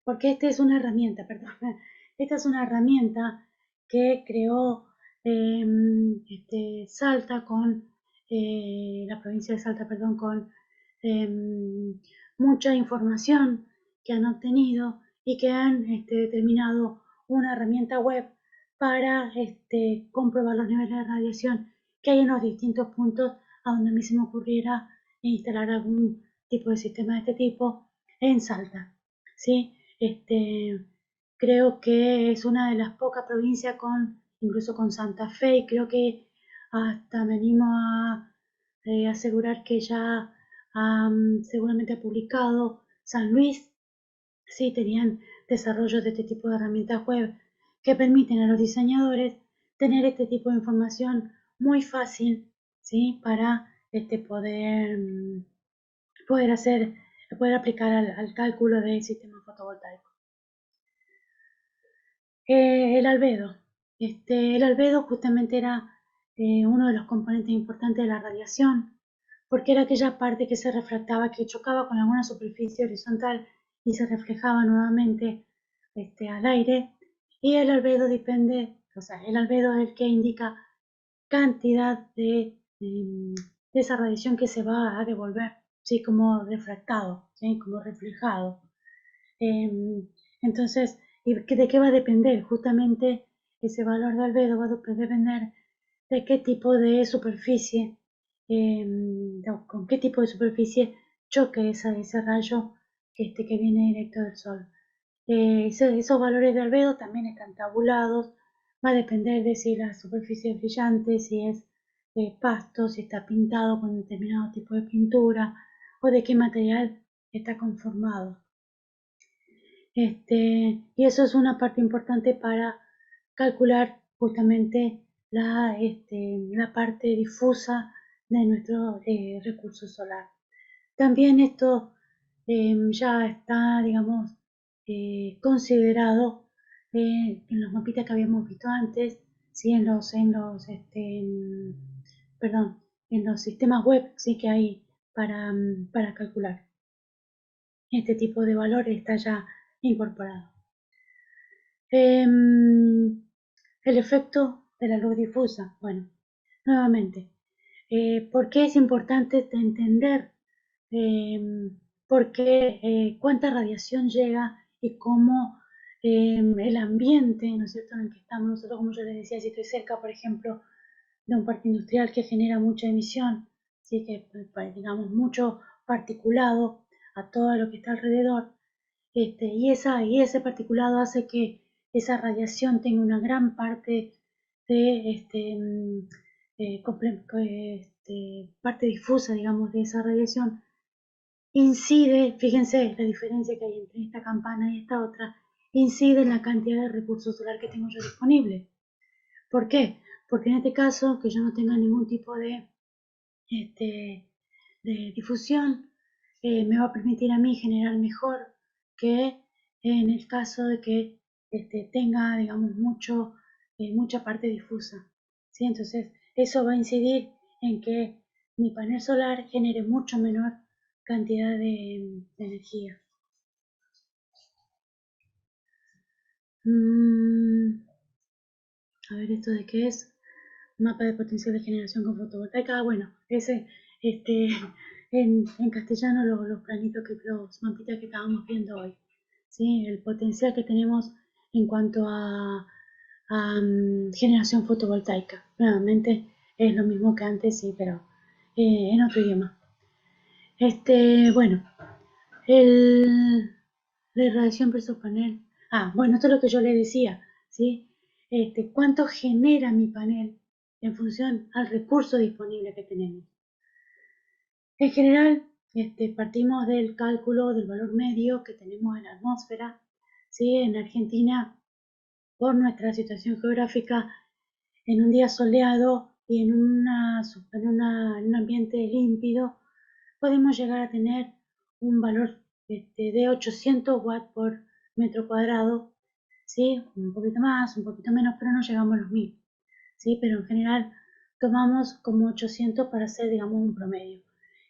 porque esta es una herramienta, perdón. Esta es una herramienta que creó Salta con, la provincia de Salta, perdón, con mucha información que han obtenido y que han determinado una herramienta web para comprobar los niveles de radiación que hay en los distintos puntos a donde a mí se me ocurriera instalar algún tipo de sistema de este tipo en Salta, ¿sí? Creo que es una de las pocas provincias incluso con Santa Fe, y creo que hasta me animo a asegurar que ya seguramente ha publicado San Luis, sí, tenían desarrollo de este tipo de herramientas web que permiten a los diseñadores tener este tipo de información muy fácil, ¿sí? Para poder aplicar al cálculo del sistema fotovoltaico. El albedo. El albedo justamente era uno de los componentes importantes de la radiación, porque era aquella parte que se refractaba, que chocaba con alguna superficie horizontal y se reflejaba nuevamente al aire. Y el albedo el albedo es el que indica cantidad de esa radiación que se va a devolver, ¿sí? Como refractado, ¿sí? Como reflejado. Entonces, ¿de qué va a depender? Justamente ese valor de albedo va a depender de qué tipo de superficie, con qué tipo de superficie choque ese rayo que viene directo del sol. Esos valores de albedo también están tabulados, va a depender de si la superficie es brillante, si es pasto, si está pintado con determinado tipo de pintura o de qué material está conformado. Y eso es una parte importante para calcular justamente la parte difusa de nuestro recurso solar. También esto ya está, digamos, considerado en los mapitas que habíamos visto antes, ¿sí? Perdón, en los sistemas web, ¿sí? Que hay para calcular. Este tipo de valores está ya incorporado. El efecto de la luz difusa. Bueno, nuevamente, ¿por qué es importante entender por qué, cuánta radiación llega y cómo el ambiente, ¿no es cierto?, en el que estamos nosotros, como yo les decía, si estoy cerca, por ejemplo, de un parque industrial que genera mucha emisión, ¿sí? Que digamos mucho particulado a todo lo que está alrededor, y ese particulado hace que esa radiación tenga una gran parte de parte difusa, digamos, de esa radiación, incide, fíjense la diferencia que hay entre esta campana y esta otra, incide en la cantidad de recurso solar que tengo yo disponible. ¿Por qué? Porque en este caso, que yo no tenga ningún tipo de difusión, me va a permitir a mí generar mejor que en el caso de que tenga, digamos, mucha parte difusa, ¿sí? Entonces, eso va a incidir en que mi panel solar genere mucho menor cantidad de energía. A ver, ¿esto de qué es? Mapa de potencial de generación con fotovoltaica. Bueno, ese, este, en castellano los planitos los mapitas que estábamos viendo hoy, ¿sí? El potencial que tenemos en cuanto a generación fotovoltaica. nuevamente es lo mismo que antes, sí, pero en otro idioma. Bueno, el, la irradiación por su panel. Ah, bueno, esto es lo que yo le decía, ¿sí? ¿Cuánto genera mi panel en función al recurso disponible que tenemos? En general, partimos del cálculo del valor medio que tenemos en la atmósfera, ¿sí? En Argentina, por nuestra situación geográfica, en un día soleado y en un ambiente límpido, podemos llegar a tener un valor de 800 watts por metro cuadrado, ¿sí? Un poquito más, un poquito menos, pero no llegamos a los 1000, ¿sí? Pero en general tomamos como 800 para hacer, digamos, un promedio.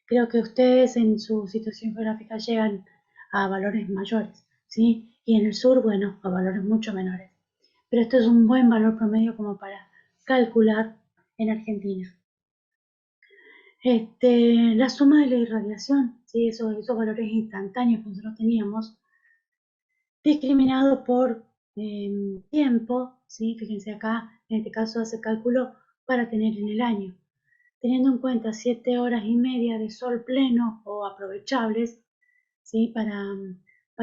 Creo que ustedes en su situación geográfica llegan a valores mayores, ¿sí? Y en el sur, bueno, a valores mucho menores. Pero esto es un buen valor promedio como para calcular en Argentina. La suma de la irradiación, ¿sí? Esos valores instantáneos que nosotros teníamos, discriminados por tiempo, ¿sí? Fíjense acá, en este caso hace cálculo para tener en el año. Teniendo en cuenta 7 horas y media de sol pleno o aprovechables, ¿sí? Para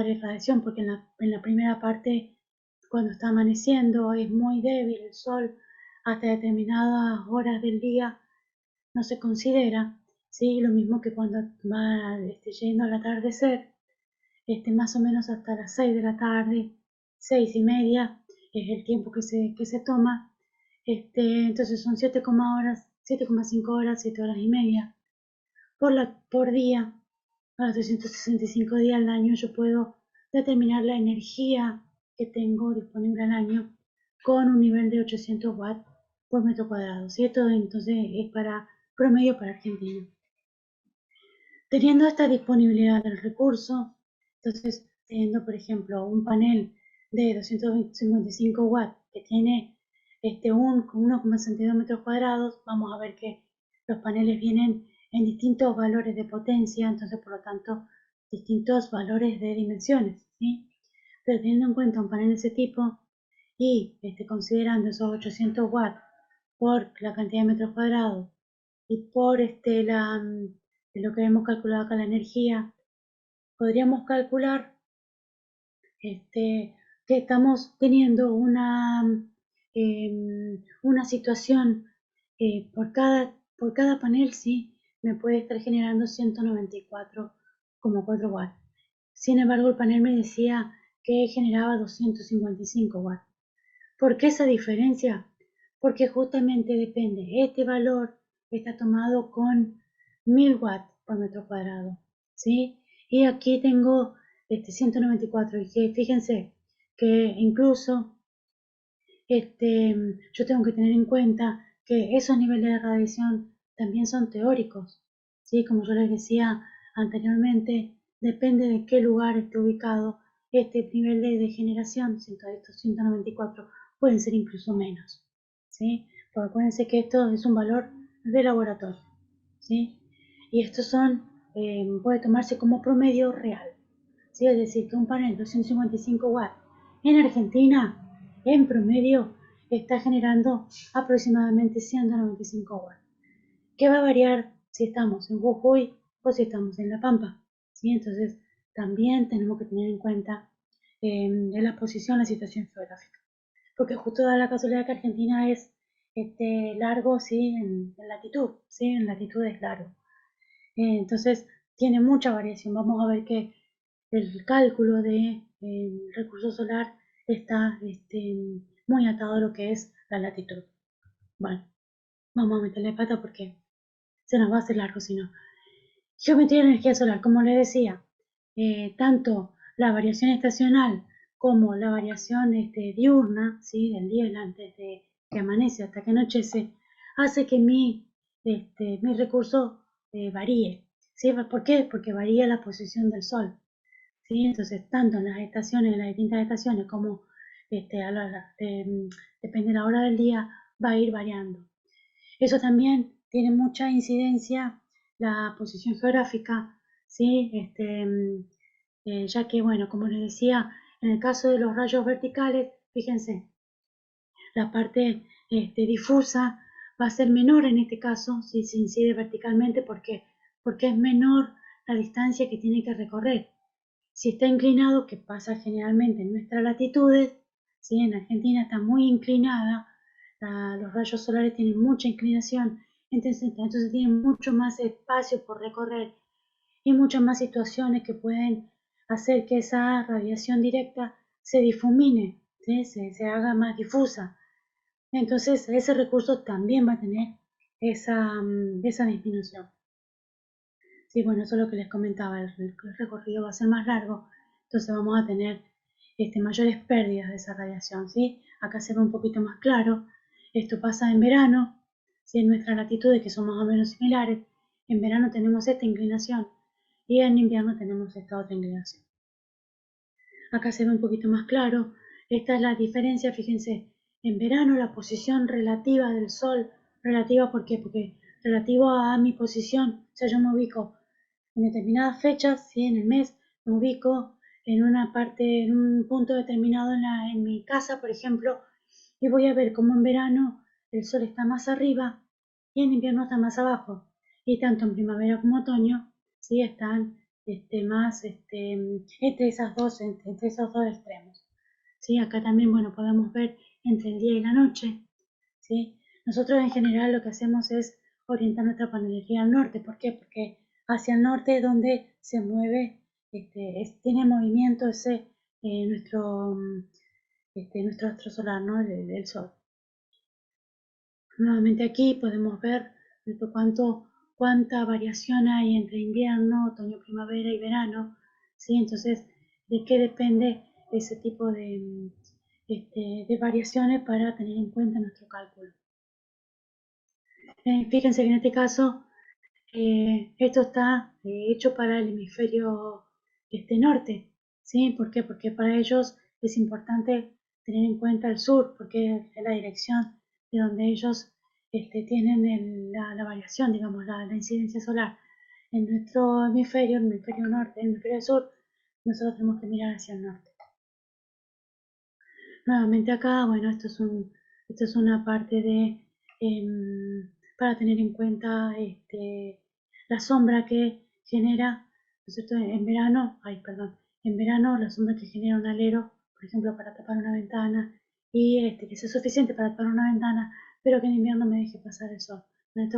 irradiación, porque en la primera parte, cuando está amaneciendo, es muy débil el sol, hasta determinadas horas del día no se considera, ¿sí? Lo mismo que cuando va yendo al atardecer, más o menos hasta las 6 de la tarde, 6 y media, es el tiempo que se toma. Entonces son 7,5 horas, 7 horas y media por día. A los 365 días al año yo puedo determinar la energía que tengo disponible al año con un nivel de 800 watts por metro cuadrado, ¿cierto? Entonces es para promedio para Argentina. Teniendo esta disponibilidad del recurso, entonces teniendo por ejemplo un panel de 255 watts que tiene 1,62 metros cuadrados, vamos a ver que los paneles vienen en distintos valores de potencia, entonces por lo tanto distintos valores de dimensiones, ¿sí? Pero teniendo en cuenta un panel de ese tipo y considerando esos 800 watts por la cantidad de metros cuadrados y por lo que hemos calculado acá la energía, podríamos calcular que estamos teniendo una situación por cada panel, sí, me puede estar generando 194,4 watts. Sin embargo, el panel me decía que generaba 255 watts. ¿Por qué esa diferencia? Porque justamente depende, este valor está tomado con 1000 watts por metro cuadrado, ¿sí? Y aquí tengo 194 y que fíjense que incluso yo tengo que tener en cuenta que esos niveles de radiación también son teóricos, ¿sí? Como yo les decía anteriormente, depende de qué lugar esté ubicado este nivel de generación, estos 194 pueden ser incluso menos, ¿sí? Porque acuérdense que esto es un valor de laboratorio, ¿sí? Y estos puede tomarse como promedio real, ¿sí? Es decir, que un panel de 255 watts en Argentina, en promedio, está generando aproximadamente 195 watts, que va a variar si estamos en Jujuy o si estamos en La Pampa, ¿sí? Entonces, también tenemos que tener en cuenta en la posición, la situación geográfica, porque justo da la casualidad que Argentina es largo, ¿sí? En latitud, ¿sí? En latitud es largo. Entonces, tiene mucha variación. Vamos a ver que el cálculo del recurso solar está muy atado a lo que es la latitud. Bueno, vamos a meterle pata porque se nos va a hacer largo si no. Geometría de energía solar, como les decía, tanto la variación estacional como la variación diurna, ¿sí? Del día antes de que amanece hasta que anochece, hace que mi recurso varíe, ¿sí? ¿Por qué? Porque varía la posición del sol, ¿sí? Entonces, tanto en las estaciones, en las distintas estaciones, como depende de la hora del día, va a ir variando. Eso también tiene mucha incidencia la posición geográfica, ¿sí? Ya que, bueno, como les decía, en el caso de los rayos verticales, fíjense, la parte difusa va a ser menor en este caso si se incide verticalmente. ¿Por qué? Porque es menor la distancia que tiene que recorrer. Si está inclinado, que pasa generalmente en nuestras latitudes, ¿sí? En Argentina está muy inclinada, los rayos solares tienen mucha inclinación, entonces tienen mucho más espacio por recorrer y muchas más situaciones que pueden hacer que esa radiación directa se difumine, ¿sí? se haga más difusa. Entonces ese recurso también va a tener esa disminución. Sí, bueno, eso es lo que les comentaba, el recorrido va a ser más largo, entonces vamos a tener mayores pérdidas de esa radiación, ¿sí? Acá se ve un poquito más claro, esto pasa en verano, ¿sí? En nuestras latitudes que son más o menos similares, en verano tenemos esta inclinación y en invierno tenemos esta otra inclinación. Acá se ve un poquito más claro, esta es la diferencia, fíjense, en verano la posición relativa del Sol, relativa ¿por qué? Porque relativo a mi posición, o sea, yo me ubico en determinadas fechas, ¿sí? En el mes, me ubico en una parte, en un punto determinado en mi casa, por ejemplo, y voy a ver cómo en verano el sol está más arriba y en invierno está más abajo. Y tanto en primavera como otoño, ¿sí? Están más entre esos dos extremos. ¿Sí? Acá también, bueno, podemos ver entre el día y la noche, ¿sí? Nosotros en general lo que hacemos es orientar nuestra panometría al norte. ¿Por qué? Porque hacia el norte es donde se mueve, tiene movimiento nuestro astro solar, ¿no? El Sol. Nuevamente aquí podemos ver cuánta variación hay entre invierno, otoño, primavera y verano, ¿sí? Entonces, ¿de qué depende ese tipo de variaciones para tener en cuenta nuestro cálculo? Fíjense que en este caso esto está hecho para el hemisferio norte, ¿sí? ¿Por qué? Porque para ellos es importante tener en cuenta el sur, porque es la dirección de donde ellos tienen la variación, digamos, la incidencia solar. En nuestro hemisferio, en el hemisferio norte, en el hemisferio sur, nosotros tenemos que mirar hacia el norte. Nuevamente acá, bueno, esto es una parte para tener en cuenta la sombra que genera, ¿no es cierto? En verano la sombra que genera un alero, por ejemplo, para tapar una ventana, y que sea suficiente para tapar una ventana, pero que en invierno me deje pasar el sol. Esto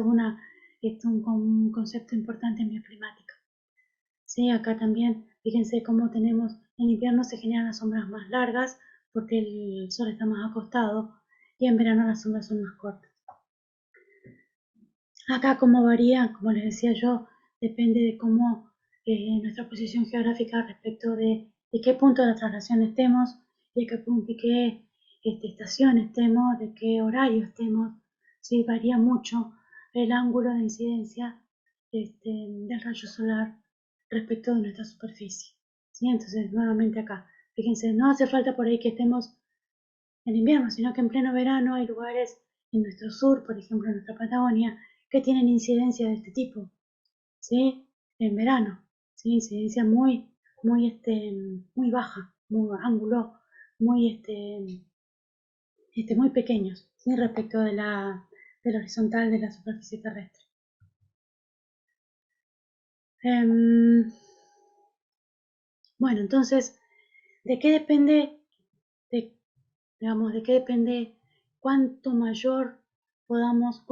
es un concepto importante en bioclimática. Sí, acá también, fíjense cómo tenemos, en invierno se generan las sombras más largas porque el sol está más acostado y en verano las sombras son más cortas. Acá como varía, como les decía yo, depende de cómo nuestra posición geográfica respecto de qué punto de la traslación estemos, de qué estación estemos, de qué horario estemos. Sí, varía mucho el ángulo de incidencia del rayo solar respecto de nuestra superficie. ¿Sí? Entonces, nuevamente acá, fíjense, no hace falta por ahí que estemos en invierno, sino que en pleno verano hay lugares en nuestro sur, por ejemplo en nuestra Patagonia, que tienen incidencia de este tipo, ¿sí? En verano, ¿sí? Incidencia muy baja, muy ángulo, muy, muy pequeños, ¿sí? Respecto del horizontal de la superficie terrestre. Bueno, entonces, ¿de qué depende, de, digamos, de qué depende cuánto más podamos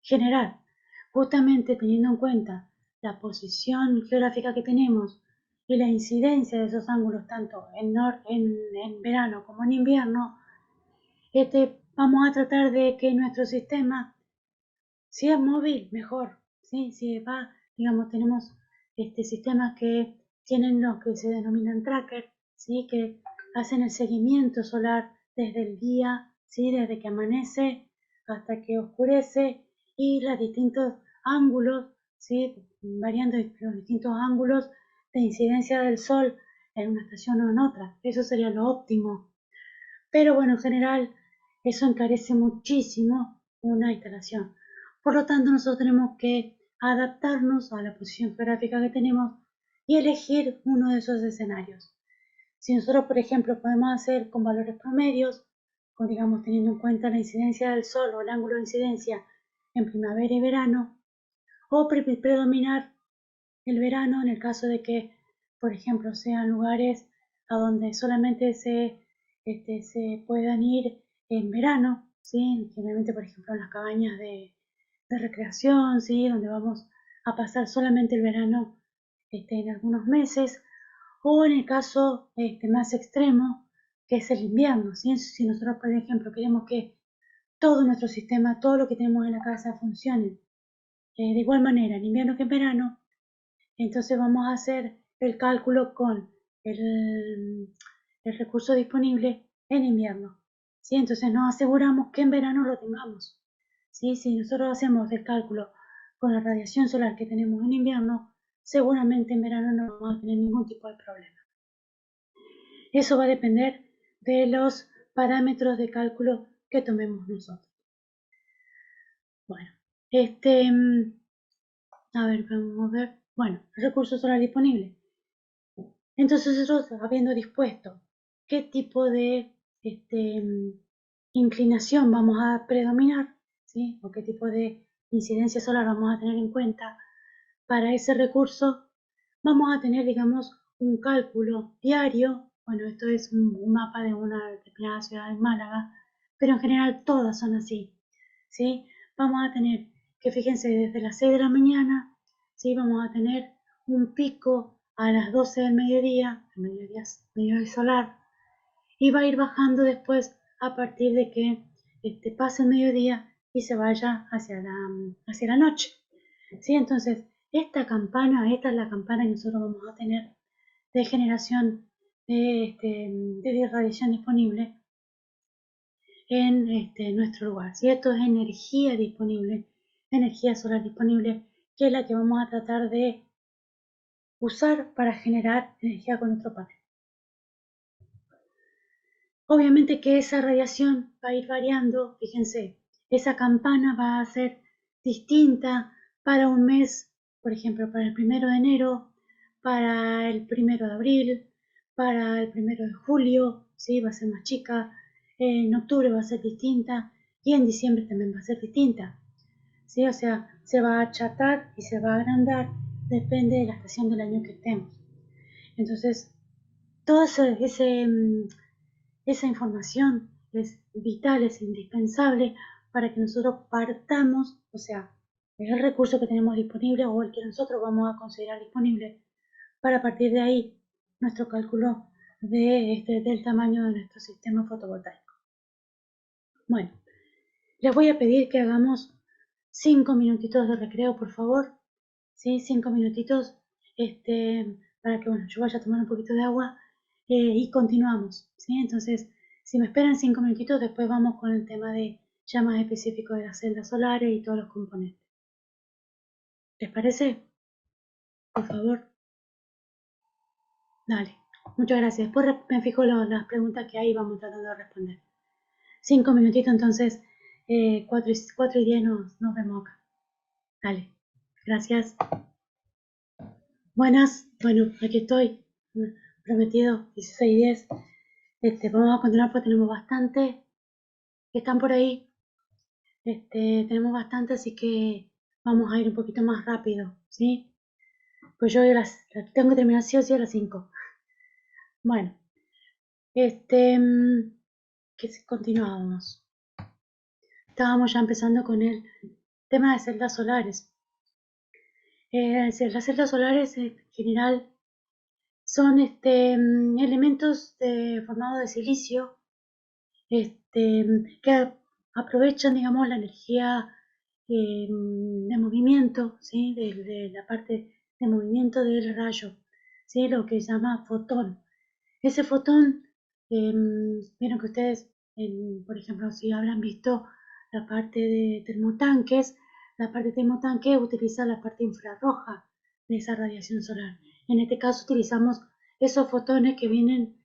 generar? Justamente teniendo en cuenta la posición geográfica que tenemos y la incidencia de esos ángulos tanto en verano como en invierno, vamos a tratar de que nuestro sistema, si es móvil, mejor, ¿sí? Si va, digamos, tenemos sistemas que tienen lo que se denominan tracker, ¿sí? Que hacen el seguimiento solar desde el día, ¿sí? Desde que amanece hasta que oscurece y los distintos ángulos, ¿sí? Variando los distintos ángulos de incidencia del sol en una estación o en otra. Eso sería lo óptimo. Pero bueno, en general, eso encarece muchísimo una instalación. Por lo tanto, nosotros tenemos que adaptarnos a la posición geográfica que tenemos y elegir uno de esos escenarios. Si nosotros, por ejemplo, podemos hacer con valores promedios, o digamos teniendo en cuenta la incidencia del sol o el ángulo de incidencia en primavera y verano, o predominar el verano en el caso de que, por ejemplo, sean lugares a donde solamente se puedan ir en verano, ¿sí? Generalmente, por ejemplo, en las cabañas de recreación, ¿sí? Donde vamos a pasar solamente el verano en algunos meses, o en el caso más extremo, que es el invierno, ¿sí? Si nosotros, por ejemplo, queremos que todo nuestro sistema, todo lo que tenemos en la casa funcione de igual manera en invierno que en verano, entonces vamos a hacer el cálculo con el recurso disponible en invierno, ¿sí? Entonces nos aseguramos que en verano lo tengamos, ¿sí? Si nosotros hacemos el cálculo con la radiación solar que tenemos en invierno, seguramente en verano no vamos a tener ningún tipo de problema. Eso va a depender de los parámetros de cálculo que tomemos nosotros. Bueno, a ver, vamos a ver. Bueno, recurso solar disponible. Entonces nosotros, habiendo dispuesto qué tipo de inclinación vamos a predominar, ¿sí? O qué tipo de incidencia solar vamos a tener en cuenta para ese recurso, vamos a tener, digamos, un cálculo diario. Bueno, esto es un mapa de una determinada ciudad en Málaga, pero en general todas son así, ¿sí? Vamos a tener que, fíjense, desde las 6 de la mañana, ¿sí? Vamos a tener un pico a las 12 del mediodía, el mediodía solar, y va a ir bajando después a partir de que pase el mediodía y se vaya hacia la noche, ¿sí? Entonces, esta es la campana que nosotros vamos a tener de generación de radiación disponible en nuestro lugar, ¿sí? Esto es energía disponible, energía solar disponible, que es la que vamos a tratar de usar para generar energía con nuestro panel. Obviamente que esa radiación va a ir variando, fíjense, esa campana va a ser distinta para un mes, por ejemplo, para el 1 de enero, para el 1 de abril, para el 1 de julio, ¿sí? Va a ser más chica, en octubre va a ser distinta y en diciembre también va a ser distinta, ¿sí? O sea, se va a achatar y se va a agrandar, depende de la estación del año que estemos. Entonces, todo esa información es vital, es indispensable para que nosotros partamos, o sea, el recurso que tenemos disponible o el que nosotros vamos a considerar disponible, para partir de ahí nuestro cálculo del tamaño de nuestro sistema fotovoltaico. Bueno, les voy a pedir que hagamos 5 minutitos de recreo, por favor, ¿sí? 5 minutitos para que bueno, yo vaya a tomar un poquito de agua y continuamos, ¿sí? Entonces, si me esperan 5 minutitos, después vamos con el tema de ya más específico de las celdas solares y todos los componentes. ¿Les parece? Por favor. Dale. Muchas gracias. Después me fijo las preguntas que hay y vamos tratando de responder. 5 minutitos, entonces 4 y 10 nos vemos acá. Dale. Gracias. Buenas. Bueno, aquí estoy. Prometido, 16 y 10. Vamos a continuar porque tenemos bastante que están por ahí. Tenemos bastante, así que vamos a ir un poquito más rápido, ¿sí? Pues yo tengo que terminar sí o sí a las 5. Bueno, que continuábamos. Estábamos ya empezando con el tema de celdas solares. Las celdas solares en general son elementos formados de silicio que aprovechan, digamos, la energía de movimiento, ¿sí? De la parte de movimiento del rayo, ¿sí? Lo que se llama fotón. Ese fotón, vieron que ustedes, por ejemplo, si habrán visto la parte de termotanques, la parte de termotanque utiliza la parte infrarroja de esa radiación solar. En este caso utilizamos esos fotones que vienen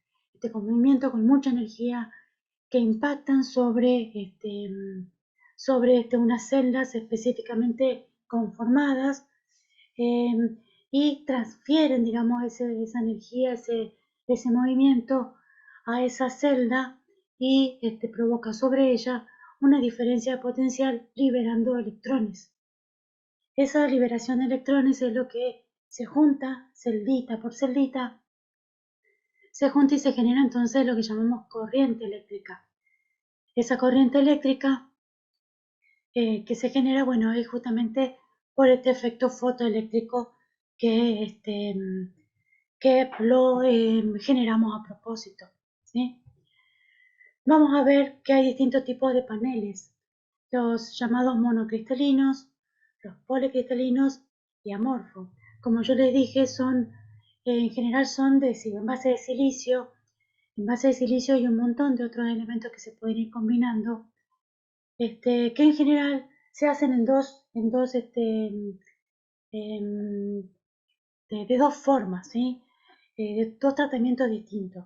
con movimiento, con mucha energía, que impactan sobre unas celdas específicamente conformadas y transfieren, digamos, esa energía, ese movimiento a esa celda y provoca sobre ella una diferencia de potencial liberando electrones. Esa liberación de electrones es lo que se junta celdita por celdita, se junta y se genera entonces lo que llamamos corriente eléctrica. Esa corriente eléctrica que se genera, bueno, es justamente por este efecto fotoeléctrico que, que lo generamos a propósito, ¿sí? Vamos a ver que hay distintos tipos de paneles, los llamados monocristalinos, los policristalinos y amorfos. Como yo les dije, son, en general son de en base de silicio y un montón de otros elementos que se pueden ir combinando, que en general se hacen em, de dos formas, ¿sí? De dos tratamientos distintos.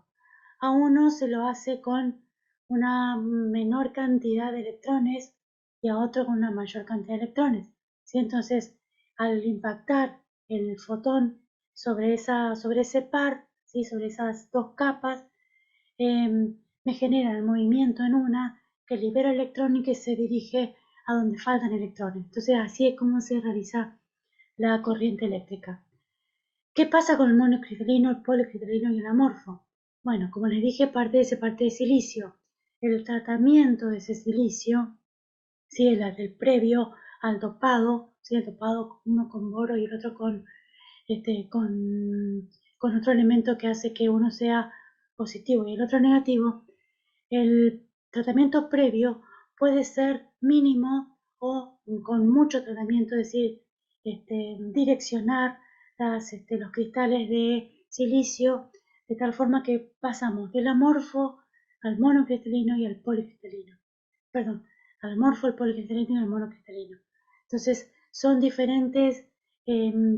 A uno se lo hace con una menor cantidad de electrones y a otro con una mayor cantidad de electrones, ¿sí? Entonces, al impactar el fotón sobre ese par, ¿sí? Sobre esas dos capas, me genera el movimiento en una que libera electrones y que se dirige a donde faltan electrones. Entonces, así es como se realiza la corriente eléctrica. ¿Qué pasa con el monocristalino, el policristalino y el amorfo? Bueno, como les dije, parte de silicio. El tratamiento de ese silicio, ¿sí? El previo al dopado, ¿sí? El dopado uno con boro y el otro con otro elemento que hace que uno sea positivo y el otro negativo. El tratamiento previo puede ser mínimo o con mucho tratamiento, es decir, direccionar los cristales de silicio de tal forma que pasamos del amorfo al monocristalino y al policristalino. Perdón, al amorfo, al policristalino y al monocristalino. Entonces, son diferentes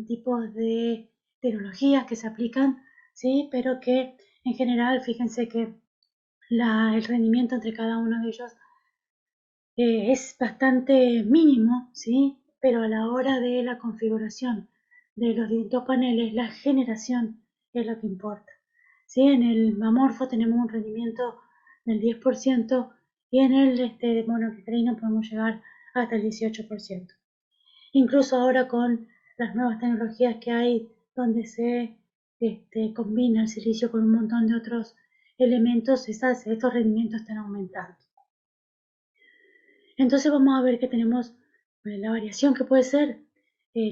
tipos de tecnologías que se aplican, ¿sí? Pero que en general, fíjense que el rendimiento entre cada uno de ellos es bastante mínimo, ¿sí? Pero a la hora de la configuración de los distintos paneles, la generación es lo que importa, ¿sí? En el amorfo tenemos un rendimiento del 10% y en el monocristalino podemos llegar hasta el 18%. Incluso ahora con las nuevas tecnologías que hay donde se combina el silicio con un montón de otros elementos, estos rendimientos están aumentando. Entonces vamos a ver que tenemos la variación que puede ser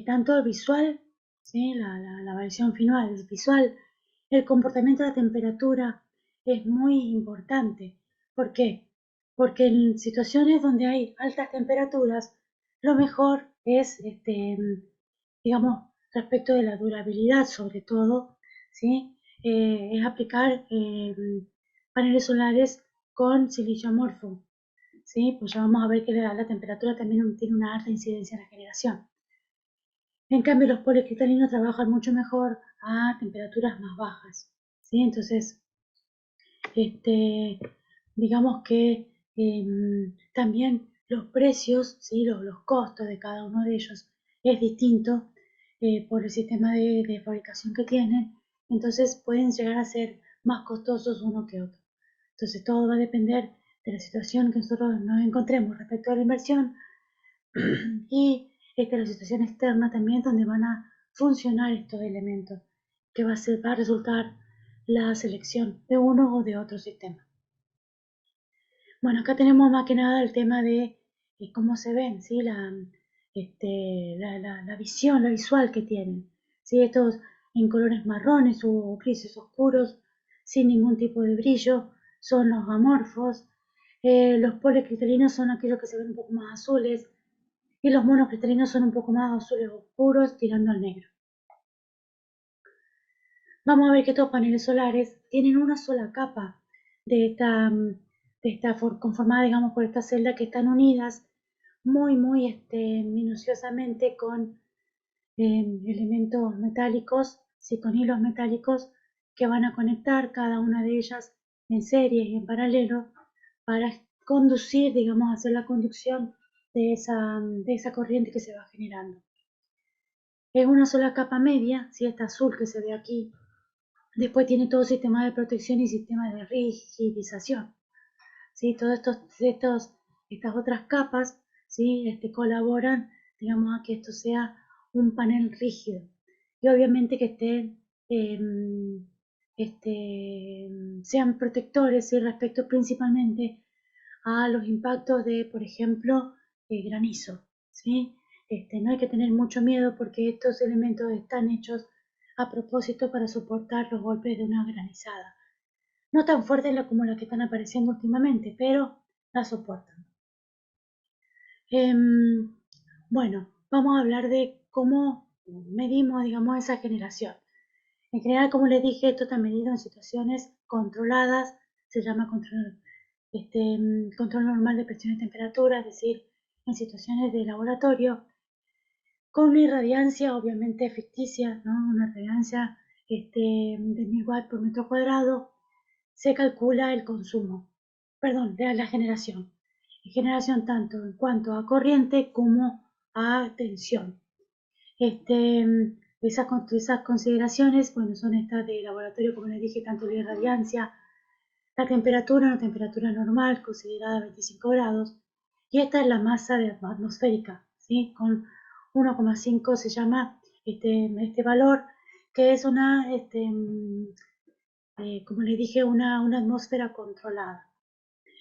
tanto visual, ¿sí? La variación final es visual, el comportamiento de la temperatura es muy importante. ¿Por qué? Porque en situaciones donde hay altas temperaturas, lo mejor es, digamos, respecto de la durabilidad sobre todo, ¿sí? Es aplicar paneles solares con silicio amorfo. ¿Sí? Pues ya vamos a ver que la temperatura también tiene una alta incidencia en la generación. En cambio, los policristalinos trabajan mucho mejor a temperaturas más bajas, ¿sí? Entonces, este, digamos que también los precios, ¿sí? Los costos de cada uno de ellos es distinto por el sistema de fabricación que tienen, entonces pueden llegar a ser más costosos uno que otro. Entonces todo va a depender de la situación que nosotros nos encontremos respecto a la inversión y la situación externa también donde van a funcionar estos elementos, que va a resultar la selección de uno o de otro sistema. Bueno, acá tenemos más que nada el tema de cómo se ven, ¿sí? La visión, la visual que tienen, ¿sí? Estos en colores marrones o grises oscuros, sin ningún tipo de brillo, son los amorfos. Los policristalinos son aquellos que se ven un poco más azules y los monocristalinos son un poco más azules oscuros tirando al negro. Vamos a ver que estos paneles solares tienen una sola capa de esta conformada, digamos, por estas celdas que están unidas muy minuciosamente con elementos metálicos, sí, con hilos metálicos que van a conectar cada una de ellas en serie y en paralelo para conducir, digamos, hacer la conducción de esa corriente que se va generando. Es una sola capa media, si esta azul que se ve aquí. Después tiene todo sistema de protección y sistema de rigidización. ¿sí? Estas otras capas, ¿sí? Colaboran, digamos, a que esto sea un panel rígido. Y obviamente que sean protectores, ¿sí? Respecto principalmente a los impactos de, por ejemplo, granizo, ¿sí? No hay que tener mucho miedo porque estos elementos están hechos a propósito para soportar los golpes de una granizada. No tan fuertes como las que están apareciendo últimamente, pero la soportan. Bueno, vamos a hablar de cómo medimos, digamos, esa generación. En general, como les dije, esto está medido en situaciones controladas, se llama control normal de presión y temperatura, es decir, en situaciones de laboratorio, con una irradiancia obviamente ficticia, ¿no? Una irradiancia de 1000 watts por metro cuadrado, se calcula el consumo, perdón, de la generación. Generación tanto en cuanto a corriente como a tensión. Esas consideraciones, bueno, son estas de laboratorio, como les dije, tanto la irradiancia, la temperatura, una temperatura normal, considerada 25 grados, y esta es la masa atmosférica, ¿sí? Con 1,5 se llama este valor, que es como les dije, una atmósfera controlada.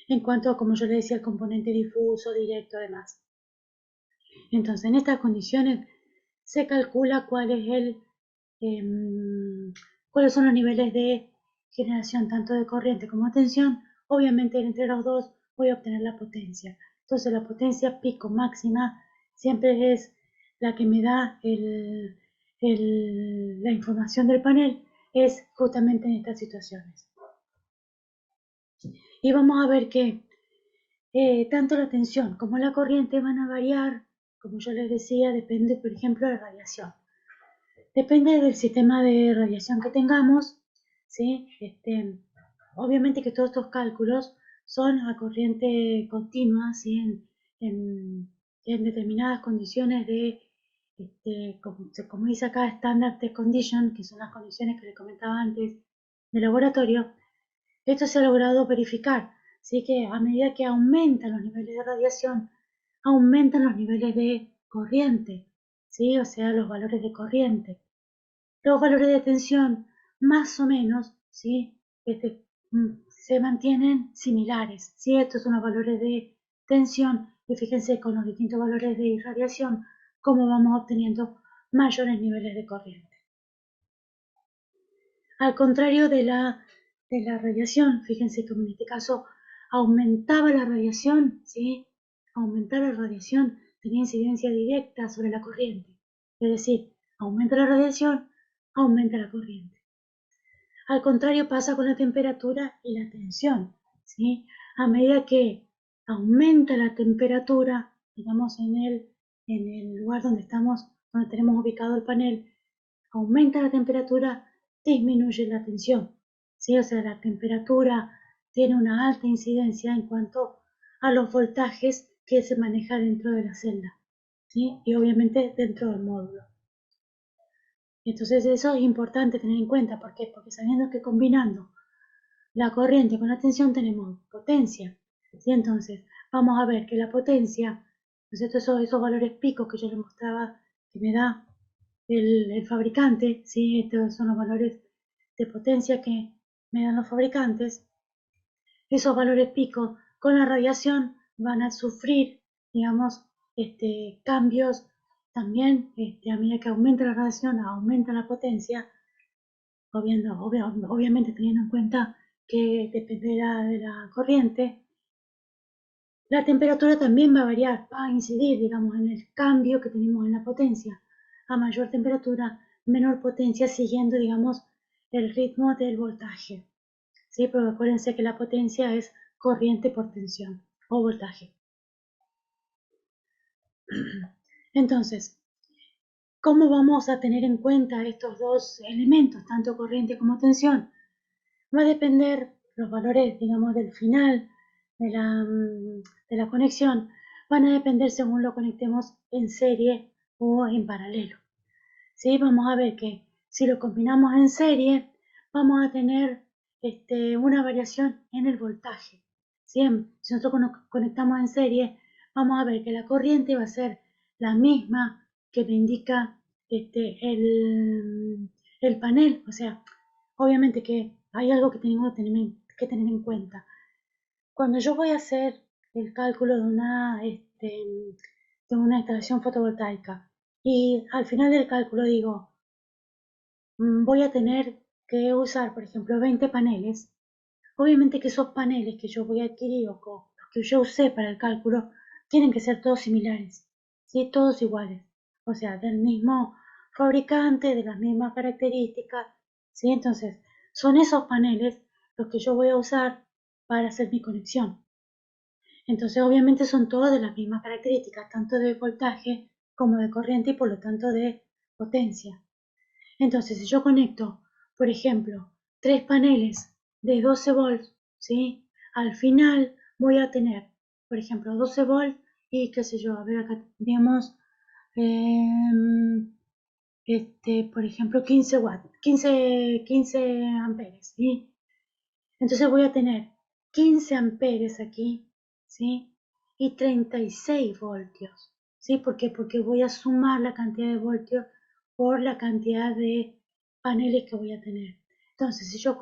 En cuanto a, como yo le decía, el componente difuso, directo, además. Entonces, en estas condiciones se calcula cuáles son los niveles de generación tanto de corriente como de tensión. Obviamente entre los dos voy a obtener la potencia. Entonces la potencia pico máxima siempre es la que me da la información del panel, es justamente en estas situaciones. Y vamos a ver que tanto la tensión como la corriente van a variar, como yo les decía, depende, por ejemplo, de la radiación. Depende del sistema de radiación que tengamos, ¿sí? Obviamente que todos estos cálculos son a corriente continua, ¿sí? En determinadas condiciones de, como dice acá, standard test condition, que son las condiciones que les comentaba antes de laboratorio. Esto se ha logrado verificar, ¿sí? Que a medida que aumentan los niveles de radiación, aumentan los niveles de corriente, ¿sí? O sea, los valores de corriente. Los valores de tensión, más o menos, ¿sí? Se mantienen similares, ¿sí? Estos son los valores de tensión y fíjense con los distintos valores de irradiación cómo vamos obteniendo mayores niveles de corriente. Al contrario de la radiación, fíjense que en este caso aumentaba la radiación, ¿sí? Aumentar la radiación tenía incidencia directa sobre la corriente. Es decir, aumenta la radiación, aumenta la corriente. Al contrario pasa con la temperatura y la tensión, ¿sí? A medida que aumenta la temperatura, digamos en el lugar donde tenemos ubicado el panel, aumenta la temperatura, disminuye la tensión, ¿sí? O sea, la temperatura tiene una alta incidencia en cuanto a los voltajes que se maneja dentro de la celda, ¿sí? Y obviamente dentro del módulo. Entonces eso es importante tener en cuenta, ¿por qué? Porque sabiendo que combinando la corriente con la tensión tenemos potencia, ¿sí? Entonces vamos a ver que la potencia, esos valores picos que yo les mostraba que me da el fabricante, ¿sí? Estos son los valores de potencia que me dan los fabricantes. Esos valores picos con la radiación van a sufrir, digamos, cambios también, a medida que aumenta la radiación, aumenta la potencia, obviamente teniendo en cuenta que dependerá de la corriente. La temperatura también va a variar, va a incidir, digamos, en el cambio que tenemos en la potencia. A mayor temperatura, menor potencia, siguiendo, digamos, el ritmo del voltaje. ¿Sí? Pero acuérdense que la potencia es corriente por tensión o voltaje. Entonces, ¿cómo vamos a tener en cuenta estos dos elementos, tanto corriente como tensión? Va a depender los valores, digamos, del final de la conexión, van a depender según lo conectemos en serie o en paralelo. ¿Sí? Vamos a ver que si lo combinamos en serie, vamos a tener una variación en el voltaje. ¿sí? Si nosotros conectamos en serie, vamos a ver que la corriente va a ser la misma que me indica el panel. O sea, obviamente que hay algo que tenemos que tener en cuenta. Cuando yo voy a hacer el cálculo de una instalación fotovoltaica y al final del cálculo digo, voy a tener que usar, por ejemplo, 20 paneles. Obviamente que esos paneles que yo voy a adquirir o los que yo usé para el cálculo tienen que ser todos similares, ¿sí? Todos iguales. O sea, del mismo fabricante, de las mismas características, ¿sí? Entonces, son esos paneles los que yo voy a usar para hacer mi conexión. Entonces, obviamente son todos de las mismas características, tanto de voltaje como de corriente y por lo tanto de potencia. Entonces, si yo conecto, por ejemplo, tres paneles de 12 volts, ¿sí? Al final voy a tener, por ejemplo, 12 volts y qué sé yo, a ver, acá tenemos, por ejemplo, 15 watts, 15 amperes, ¿sí? Entonces voy a tener 15 amperes aquí, ¿sí? Y 36 voltios, ¿sí? ¿Por qué? Porque voy a sumar la cantidad de voltios por la cantidad de paneles que voy a tener. Entonces, si yo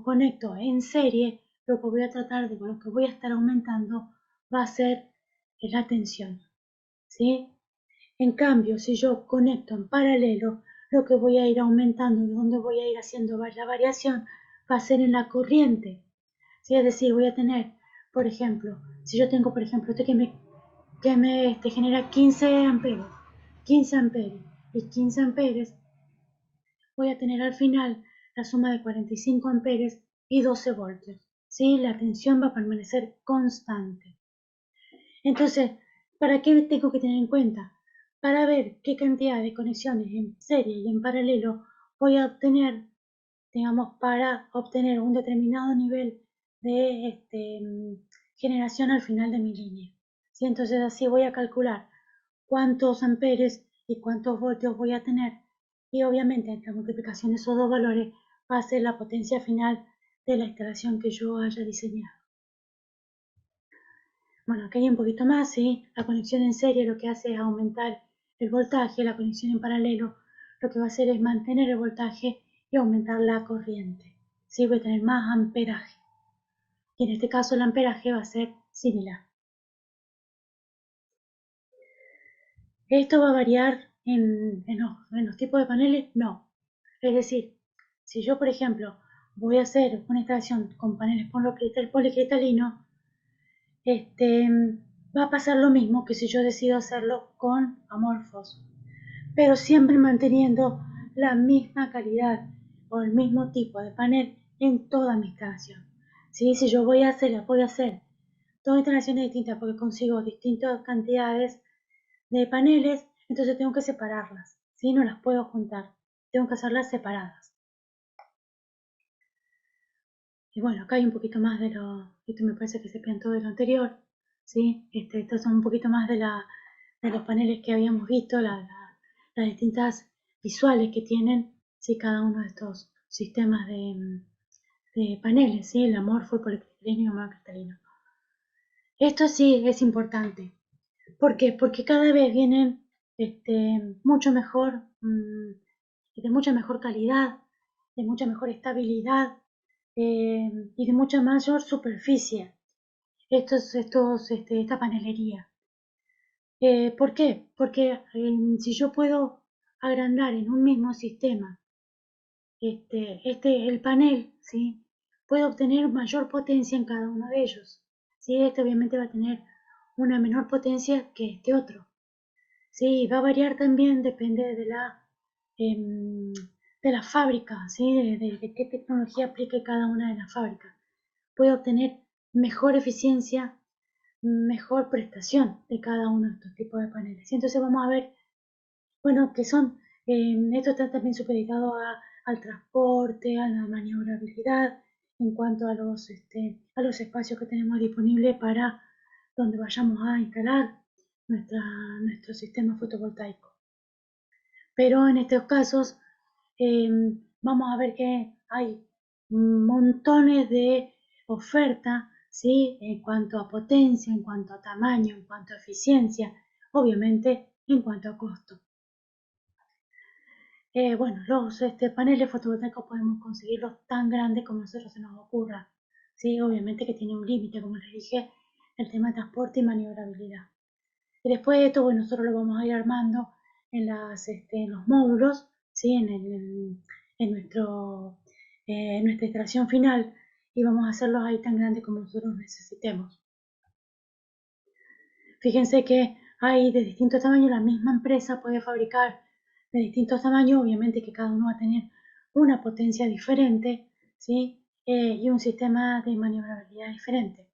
conecto en serie, lo que voy a tratar de, lo que voy a estar aumentando va a ser la tensión, ¿sí? En cambio, si yo conecto en paralelo, lo que voy a ir aumentando y donde voy a ir haciendo la variación va a ser en la corriente. ¿Sí? Es decir, voy a tener, por ejemplo, si yo tengo, por ejemplo, que me genera 15 amperes, 15 amperes y 15 amperes, voy a tener al final la suma de 45 amperes y 12 voltios. ¿Sí? La tensión va a permanecer constante. Entonces, ¿para qué tengo que tener en cuenta? Para ver qué cantidad de conexiones en serie y en paralelo voy a obtener, digamos, para obtener un determinado nivel de generación al final de mi línea. ¿Sí? Entonces, así voy a calcular cuántos amperes y cuántos voltios voy a tener. Y obviamente, entre la multiplicación de esos dos valores va a ser la potencia final de la instalación que yo haya diseñado. Bueno, aquí hay un poquito más, ¿sí? La conexión en serie lo que hace es aumentar el voltaje, la conexión en paralelo lo que va a hacer es mantener el voltaje y aumentar la corriente, ¿sí? Voy a tener más amperaje. Y en este caso el amperaje va a ser similar. ¿Esto va a variar en los tipos de paneles? No. Es decir, si yo, por ejemplo, voy a hacer una instalación con paneles policristalino, va a pasar lo mismo que si yo decido hacerlo con amorfos, pero siempre manteniendo la misma calidad o el mismo tipo de panel en toda mi instalación. ¿Sí? Si yo voy a hacer dos instalaciones distintas porque consigo distintas cantidades de paneles, entonces tengo que separarlas, ¿sí? No las puedo juntar, tengo que hacerlas separadas. Y bueno, acá hay un poquito más esto me parece que se todo de lo anterior, ¿sí? Estos son un poquito más de los paneles que habíamos visto, las distintas visuales que tienen, ¿sí? Cada uno de estos sistemas de paneles, ¿sí? El amorfo, el policristalino y el monocristalino. Esto sí es importante. ¿Por qué? Porque cada vez vienen mucho mejor, de mucha mejor calidad, de mucha mejor estabilidad y de mucha mayor superficie esta panelería. ¿Por qué? Porque si yo puedo agrandar en un mismo sistema el panel, ¿sí? Puedo obtener mayor potencia en cada uno de ellos. ¿Sí? Este obviamente va a tener una menor potencia que este otro. Sí, va a variar también, depende em, de la fábrica, ¿sí? De qué tecnología aplique cada una de las fábricas. Puede obtener mejor eficiencia, mejor prestación de cada uno de estos tipos de paneles. Y entonces vamos a ver, bueno, que son, esto está también supeditado al transporte, a la maniobrabilidad, en cuanto a los espacios que tenemos disponibles para donde vayamos a instalar nuestro sistema fotovoltaico. Pero en estos casos eh, vamos a ver que hay montones de oferta ¿sí? En cuanto a potencia, en cuanto a tamaño, en cuanto a eficiencia, obviamente en cuanto a costo. Bueno, los paneles fotovoltaicos podemos conseguirlos tan grandes como nosotros se nos ocurra, ¿sí? Obviamente que tiene un límite, como les dije, el tema de transporte y maniobrabilidad. Y después de esto, bueno, nosotros lo vamos a ir armando en los módulos, ¿sí? En nuestra instalación final, y vamos a hacerlos ahí tan grandes como nosotros necesitemos. Fíjense que hay de distintos tamaños, la misma empresa puede fabricar de distintos tamaños, obviamente que cada uno va a tener una potencia diferente, ¿sí? Y un sistema de maniobrabilidad diferente.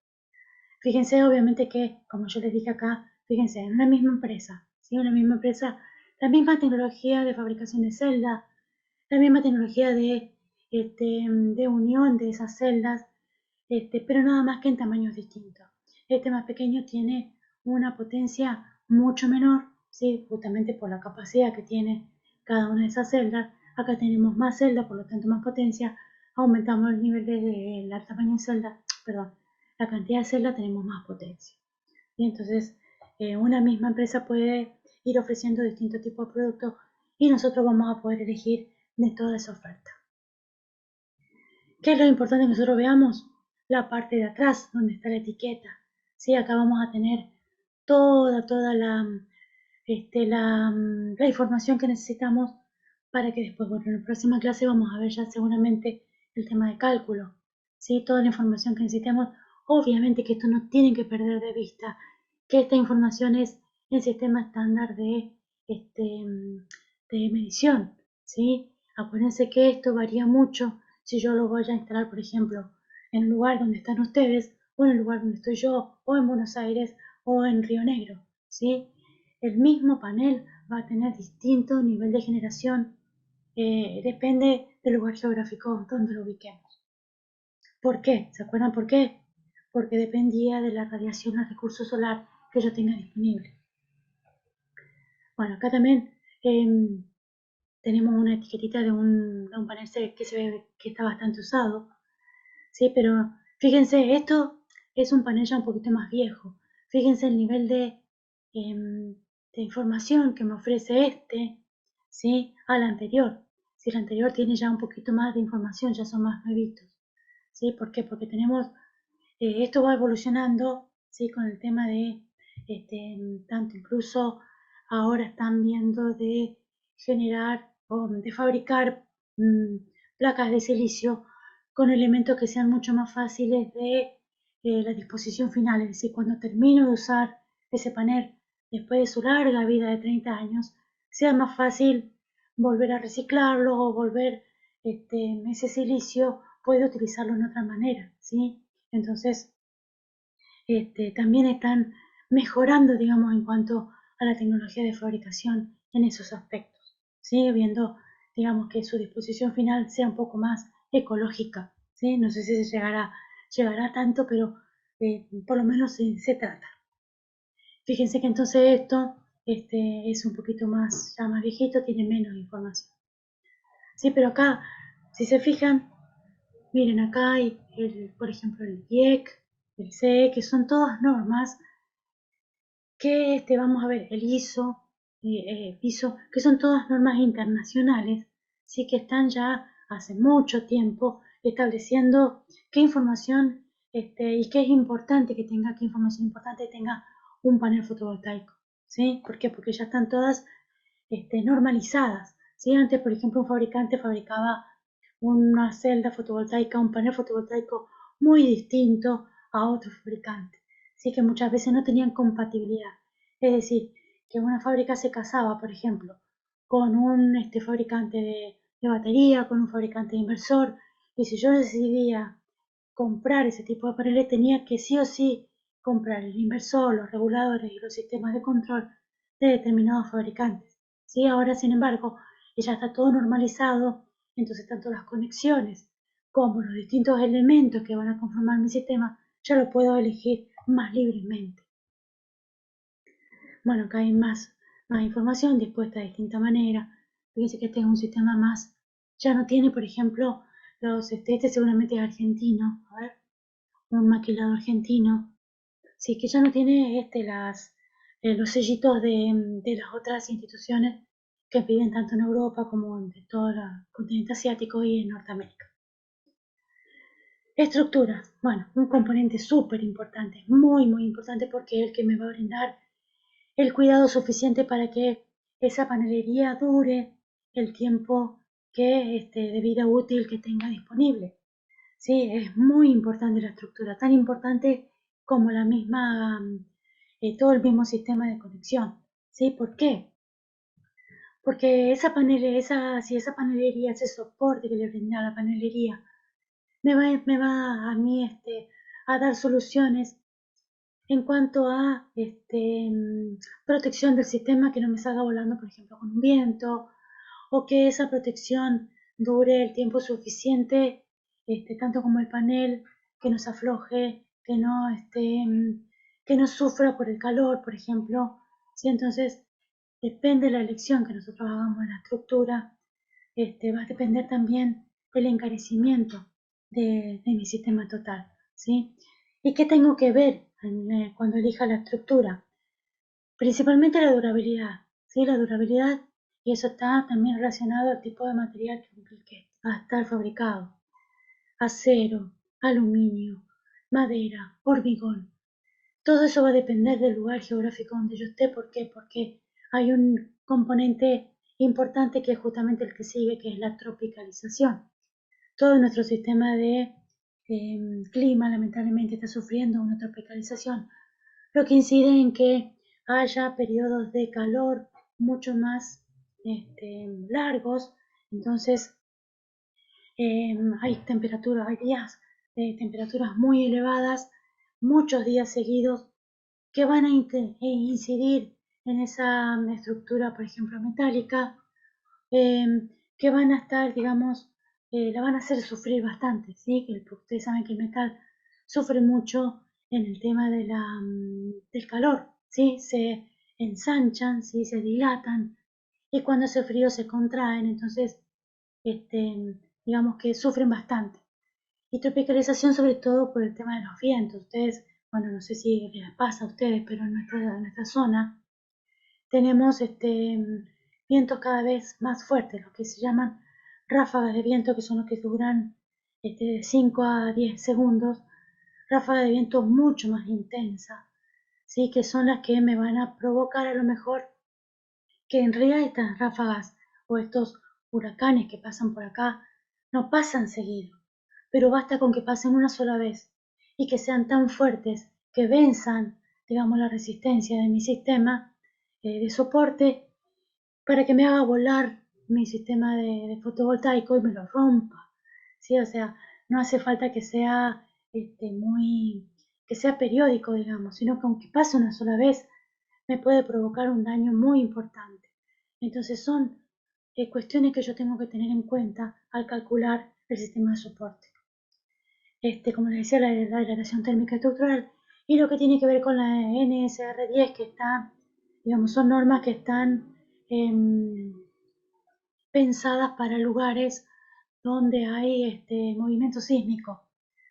Fíjense, obviamente que, como yo les dije acá, fíjense, en una misma empresa, ¿sí? Una misma empresa, la misma tecnología de fabricación de celdas, la misma tecnología de unión de esas celdas, pero nada más que en tamaños distintos. Este más pequeño tiene una potencia mucho menor, ¿sí? Justamente por la capacidad que tiene cada una de esas celdas. Acá tenemos más celdas, por lo tanto más potencia, aumentamos el nivel del tamaño de celda, perdón, la cantidad de celdas, tenemos más potencia. Y entonces una misma empresa puede ir ofreciendo distintos tipos de productos y nosotros vamos a poder elegir de toda esa oferta. ¿Qué es lo importante que nosotros veamos? La parte de atrás, donde está la etiqueta. ¿Sí? Acá vamos a tener toda la información que necesitamos para que después, bueno, en la próxima clase vamos a ver ya seguramente el tema de cálculo. ¿Sí? Toda la información que necesitemos. Obviamente que esto no tienen que perder de vista que esta información es el sistema estándar de medición. ¿Sí? Acuérdense que esto varía mucho si yo lo voy a instalar, por ejemplo, en el lugar donde están ustedes, o en el lugar donde estoy yo, o en Buenos Aires, o en Río Negro, ¿sí? El mismo panel va a tener distinto nivel de generación, depende del lugar geográfico donde lo ubiquemos. ¿Por qué? ¿Se acuerdan por qué? Porque dependía de la radiación al recurso solar que yo tenga disponible. Bueno, acá también tenemos una etiquetita de un panel que se ve que está bastante usado, ¿sí? Pero fíjense, esto es un panel ya un poquito más viejo. Fíjense el nivel de información que me ofrece ¿sí? Al anterior. Si el anterior tiene ya un poquito más de información, ya son más nuevitos, ¿sí? ¿Por qué? Porque tenemos, esto va evolucionando, ¿sí? Con el tema de, tanto incluso ahora están viendo de generar o de fabricar placas de silicio con elementos que sean mucho más fáciles de la disposición final. Es decir, cuando termino de usar ese panel después de su larga vida de 30 años, sea más fácil volver a reciclarlo o volver ese silicio, puede utilizarlo en otra manera, ¿sí? Entonces, también están mejorando, digamos, en cuanto a la tecnología de fabricación en esos aspectos. Sigue viendo, digamos, que su disposición final sea un poco más ecológica, ¿sí? No sé si se llegará tanto, pero por lo menos se trata. Fíjense que entonces esto es un poquito más, ya más viejito, tiene menos información. Sí, pero acá, si se fijan, miren, acá hay, por ejemplo, el IEC, el CE, que son todas normas que vamos a ver, el ISO, que son todas normas internacionales, sí que están ya hace mucho tiempo estableciendo qué información y qué es importante que tenga, qué información importante tenga un panel fotovoltaico, ¿sí? ¿Por qué? Porque ya están todas normalizadas, ¿sí? Antes, por ejemplo, un fabricante fabricaba una celda fotovoltaica, un panel fotovoltaico muy distinto a otro fabricante, sí que muchas veces no tenían compatibilidad. Es decir, que una fábrica se casaba, por ejemplo, con un fabricante de batería, con un fabricante de inversor, y si yo decidía comprar ese tipo de paneles, tenía que sí o sí comprar el inversor, los reguladores y los sistemas de control de determinados fabricantes. ¿Sí? Ahora, sin embargo, ya está todo normalizado, entonces tanto las conexiones como los distintos elementos que van a conformar mi sistema, ya lo puedo elegir más libremente. Bueno, acá hay más información dispuesta de distinta manera. Fíjense que este es un sistema más, ya no tiene, por ejemplo, este seguramente es argentino, a ver, un maquilado argentino, sí, que ya no tiene los sellitos de las otras instituciones que piden tanto en Europa como en todo el continente asiático y en Norteamérica. Estructura, bueno, un componente súper importante, muy importante porque es el que me va a brindar el cuidado suficiente para que esa panelería dure el tiempo de vida útil que tenga disponible. Sí, es muy importante la estructura, tan importante como la misma, todo el mismo sistema de conexión. ¿Sí? ¿Por qué? Porque si esa panelería, ese soporte que le brinda a la panelería, me va a mí a dar soluciones en cuanto a protección del sistema, que no me salga volando, por ejemplo, con un viento, o que esa protección dure el tiempo suficiente, tanto como el panel, que no se afloje, que no sufra por el calor, por ejemplo. ¿Sí? Entonces, depende de la elección que nosotros hagamos en la estructura, va a depender también del encarecimiento de mi sistema total. ¿Sí? ¿Y qué tengo que ver cuando elija la estructura? Principalmente la durabilidad, ¿sí? La durabilidad, y eso está también relacionado al tipo de material que va a estar fabricado. Acero, aluminio, madera, hormigón. Todo eso va a depender del lugar geográfico donde yo esté. ¿Por qué? Porque hay un componente importante que es justamente el que sigue, que es la tropicalización. Todo nuestro sistema de clima lamentablemente está sufriendo una tropicalización, lo que incide en que haya periodos de calor mucho más largos. Entonces hay días de temperaturas muy elevadas, muchos días seguidos, que van a incidir en esa estructura, por ejemplo, metálica, que van a estar, digamos, la van a hacer sufrir bastante, ¿sí? Ustedes saben que el metal sufre mucho en el tema del calor, ¿sí? Se ensanchan, ¿sí? Se dilatan, y cuando hace frío se contraen. Entonces, digamos que sufren bastante. Y tropicalización sobre todo por el tema de los vientos. Ustedes, bueno, no sé si les pasa a ustedes, pero en nuestra zona tenemos vientos cada vez más fuertes, los que se llaman ráfagas de viento, que son los que duran de 5 a 10 segundos, ráfagas de viento mucho más intensas, ¿sí? Que son las que me van a provocar a lo mejor que en realidad estas ráfagas o estos huracanes que pasan por acá no pasan seguido, pero basta con que pasen una sola vez y que sean tan fuertes que venzan, digamos, la resistencia de mi sistema de soporte, para que me haga volar mi sistema de fotovoltaico y me lo rompa. ¿Sí? O sea, no hace falta que sea que sea periódico, digamos, sino que aunque pase una sola vez, me puede provocar un daño muy importante. Entonces son cuestiones que yo tengo que tener en cuenta al calcular el sistema de soporte. Como les decía, la declaración térmica estructural, y lo que tiene que ver con la NSR10, que está, digamos, son normas que están pensadas para lugares donde hay movimiento sísmico,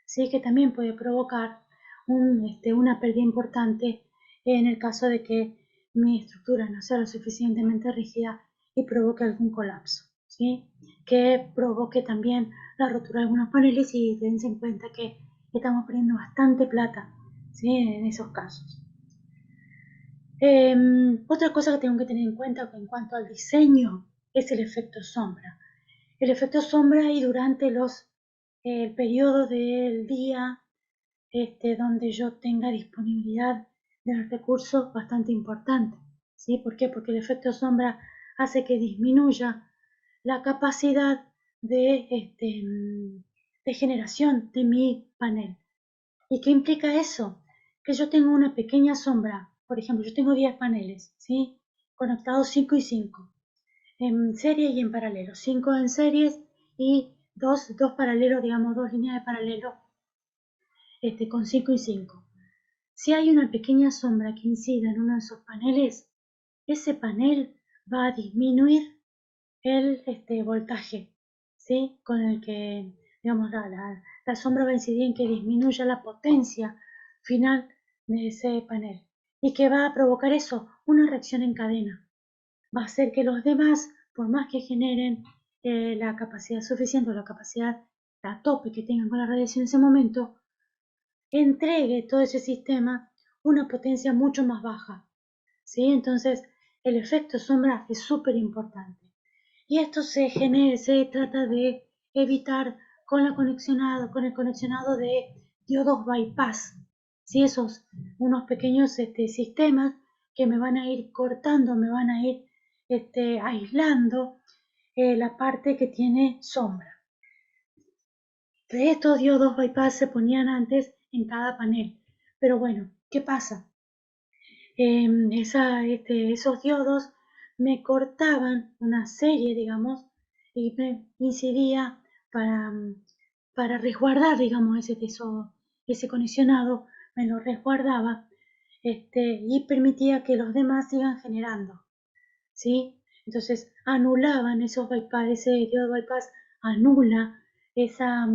¿sí? Que también puede provocar una pérdida importante en el caso de que mi estructura no sea lo suficientemente rígida y provoque algún colapso, ¿sí? Que provoque también la rotura de algunos paneles, y dense en cuenta que estamos perdiendo bastante plata, ¿sí? En esos casos. Otra cosa que tengo que tener en cuenta en cuanto al diseño es el efecto sombra. El efecto sombra, y durante el periodo del día donde yo tenga disponibilidad de los recursos bastante importante. ¿Sí? ¿Por qué? Porque el efecto sombra hace que disminuya la capacidad de generación de mi panel. ¿Y qué implica eso? Que yo tengo una pequeña sombra. Por ejemplo, yo tengo 10 paneles, ¿sí? Conectados 5 y 5 en serie y en paralelo, 5 en series y dos paralelos, digamos, dos líneas de paralelo con 5 y 5. Si hay una pequeña sombra que incida en uno de esos paneles, ese panel va a disminuir el voltaje, ¿sí? Con el que, digamos, la sombra va a incidir en que disminuya la potencia final de ese panel. ¿Y qué va a provocar eso? Una reacción en cadena. Va a hacer que los demás, por más que generen la capacidad suficiente o la capacidad a tope que tengan con la radiación en ese momento, entregue todo ese sistema una potencia mucho más baja. ¿Sí? Entonces, el efecto sombra es súper importante. Y esto se trata de evitar con el conexionado de diodos bypass. ¿Sí? Esos, unos pequeños sistemas que me van a ir cortando, me van a ir aislando la parte que tiene sombra. Estos diodos bypass se ponían antes en cada panel. Pero bueno, ¿qué pasa? Esos diodos me cortaban una serie, digamos, y me incidía para, para resguardar, digamos, ese conexionado, me lo resguardaba y permitía que los demás sigan generando, ¿sí? Entonces anulaban esos bypass, ese diodo bypass anula esa,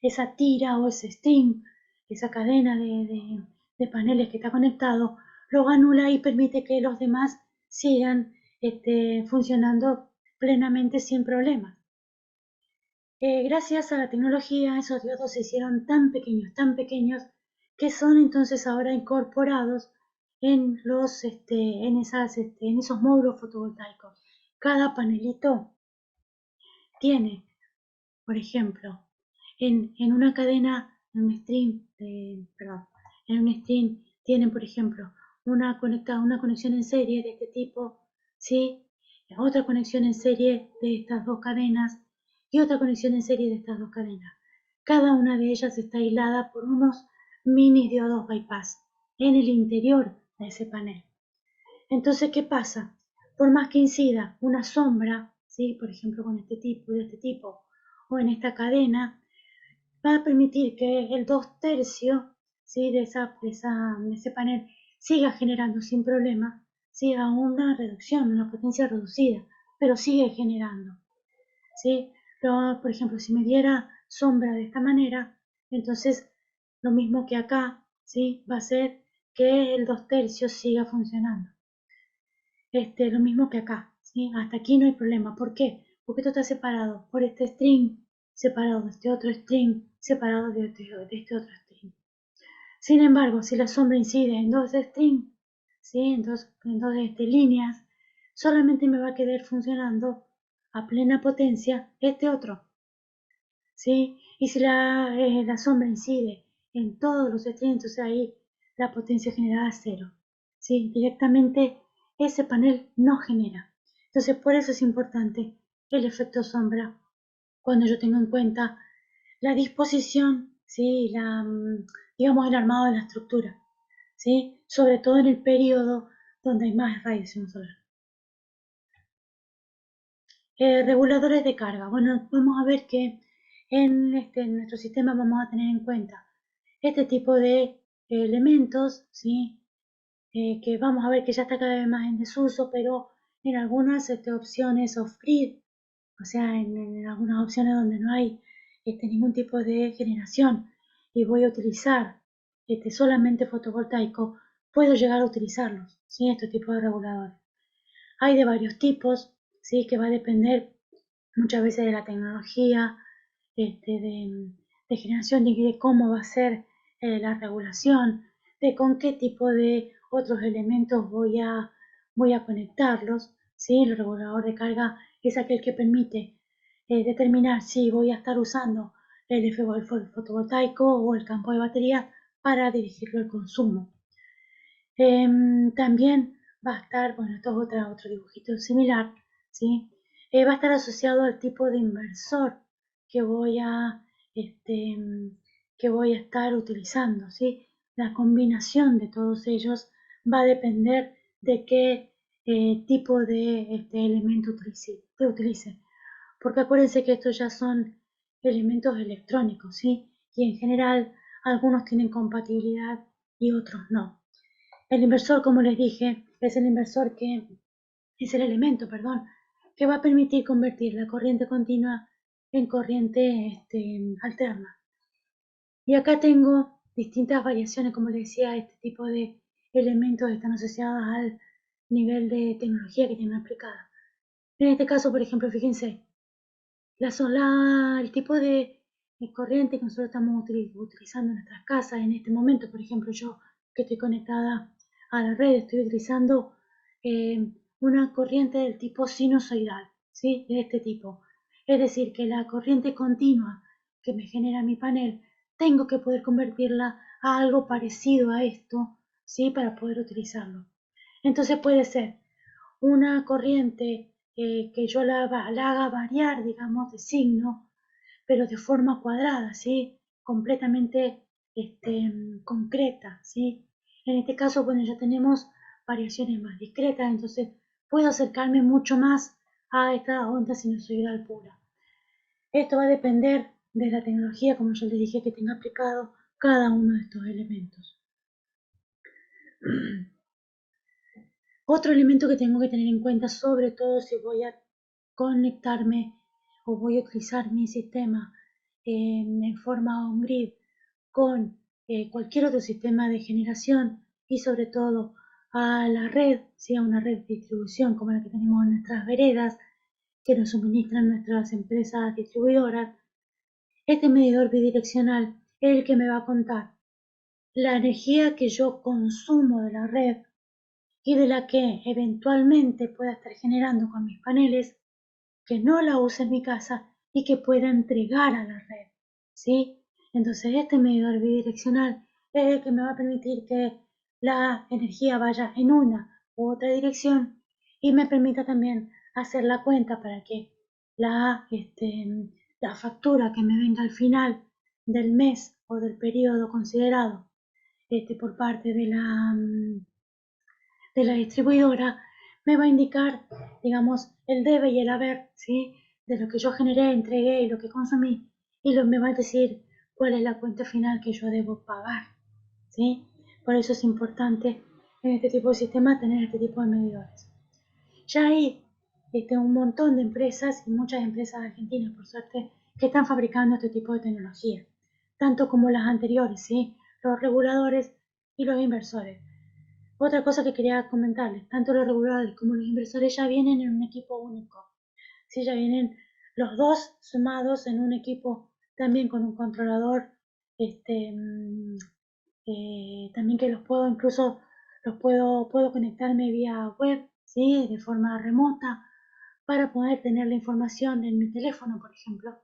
esa tira o ese string, esa cadena de paneles que está conectado, lo anula y permite que los demás sigan funcionando plenamente sin problemas. Gracias a la tecnología, esos diodos se hicieron tan pequeños, que son entonces ahora incorporados en esos módulos fotovoltaicos. Cada panelito tiene, por ejemplo, en una cadena, en un string, en un string tienen, por ejemplo, una conexión en serie de este tipo, ¿sí? Otra conexión en serie de estas dos cadenas y otra conexión en serie de estas dos cadenas. Cada una de ellas está aislada por unos mini diodos bypass en el interior de ese panel. Entonces, ¿qué pasa? Por más que incida una sombra, ¿sí? Por ejemplo, con este tipo, o en esta cadena, va a permitir que el 2/3, ¿sí? de ese panel siga generando sin problema, siga una reducción, una potencia reducida, pero sigue generando, ¿sí? Pero, por ejemplo, si me diera sombra de esta manera, entonces lo mismo que acá, ¿sí? Va a ser que el 2/3 siga funcionando. Lo mismo que acá, ¿sí? Hasta aquí no hay problema. ¿Por qué? Porque esto está separado por este string, separado de este otro string, separado de este otro string. Sin embargo, si la sombra incide en dos strings, ¿sí? en dos líneas, solamente me va a quedar funcionando a plena potencia este otro, ¿sí? Y si la sombra incide en todos los strings, entonces ahí la potencia generada es cero, ¿sí? Directamente ese panel no genera. Entonces por eso es importante el efecto sombra cuando yo tengo en cuenta la disposición, ¿sí? Digamos el armado de la estructura, ¿sí? Sobre todo en el periodo donde hay más radiación solar. Reguladores de carga. Bueno, vamos a ver que en nuestro sistema vamos a tener en cuenta este tipo de elementos, ¿sí? Que vamos a ver que ya está cada vez más en desuso, pero en algunas opciones off-grid, o sea, en algunas opciones donde no hay ningún tipo de generación y voy a utilizar solamente fotovoltaico, puedo llegar a utilizarlos, ¿sí? Este tipo de reguladores. Hay de varios tipos, ¿sí? Que va a depender muchas veces de la tecnología, de generación, de cómo va a ser la regulación, de con qué tipo de otros elementos voy a conectarlos, ¿sí? El regulador de carga es aquel que permite determinar si voy a estar usando el fotovoltaico o el campo de batería para dirigirlo al consumo. También va a estar, bueno, esto es otro dibujito similar, ¿sí? Va a estar asociado al tipo de inversor que este, que voy a estar utilizando, ¿sí? La combinación de todos ellos va a depender de qué tipo de elemento utilice. Porque acuérdense que estos ya son elementos electrónicos, ¿sí? Y en general algunos tienen compatibilidad y otros no. El inversor, como les dije, es el inversor que es el elemento, perdón, que va a permitir convertir la corriente continua en corriente alterna. Y acá tengo distintas variaciones, como les decía, este tipo de elementos están asociados al nivel de tecnología que tienen aplicada. En este caso, por ejemplo, fíjense, el tipo de corriente que nosotros estamos utilizando en nuestras casas en este momento, por ejemplo, yo que estoy conectada a la red, estoy utilizando una corriente del tipo sinusoidal, ¿sí? De este tipo. Es decir, que la corriente continua que me genera mi panel, tengo que poder convertirla a algo parecido a esto, ¿sí? Para poder utilizarlo. Entonces puede ser una corriente que yo la haga variar, digamos, de signo, pero de forma cuadrada, ¿sí? Completamente concreta, ¿sí? En este caso, bueno, ya tenemos variaciones más discretas, entonces puedo acercarme mucho más a esta onda sinusoidal pura. Esto va a depender de la tecnología, como yo les dije, que tenga aplicado cada uno de estos elementos. Otro elemento que tengo que tener en cuenta, sobre todo si voy a conectarme o voy a utilizar mi sistema en forma on-grid con cualquier otro sistema de generación y sobre todo a la red, sea una red de distribución como la que tenemos en nuestras veredas, que nos suministran nuestras empresas distribuidoras, este medidor bidireccional es el que me va a contar la energía que yo consumo de la red y de la que eventualmente pueda estar generando con mis paneles, que no la use en mi casa y que pueda entregar a la red, ¿sí? Entonces este medidor bidireccional es el que me va a permitir que la energía vaya en una u otra dirección y me permita también hacer la cuenta para que la, la factura que me venga al final del mes o del periodo considerado por parte de la distribuidora me va a indicar, digamos, el debe y el haber, ¿sí? De lo que yo generé, entregué y lo que consumí, y me va a decir cuál es la cuenta final que yo debo pagar, ¿sí? Por eso es importante en este tipo de sistemas tener este tipo de medidores. Ya hay un montón de empresas y muchas empresas argentinas, por suerte, que están fabricando este tipo de tecnología, tanto como las anteriores, ¿sí? Los reguladores y los inversores. Otra cosa que quería comentarles, tanto los reguladores como los inversores ya vienen en un equipo único. Sí, ya vienen los dos sumados en un equipo también con un controlador, también que los puedo incluso, puedo conectarme vía web, ¿sí? De forma remota para poder tener la información en mi teléfono, por ejemplo,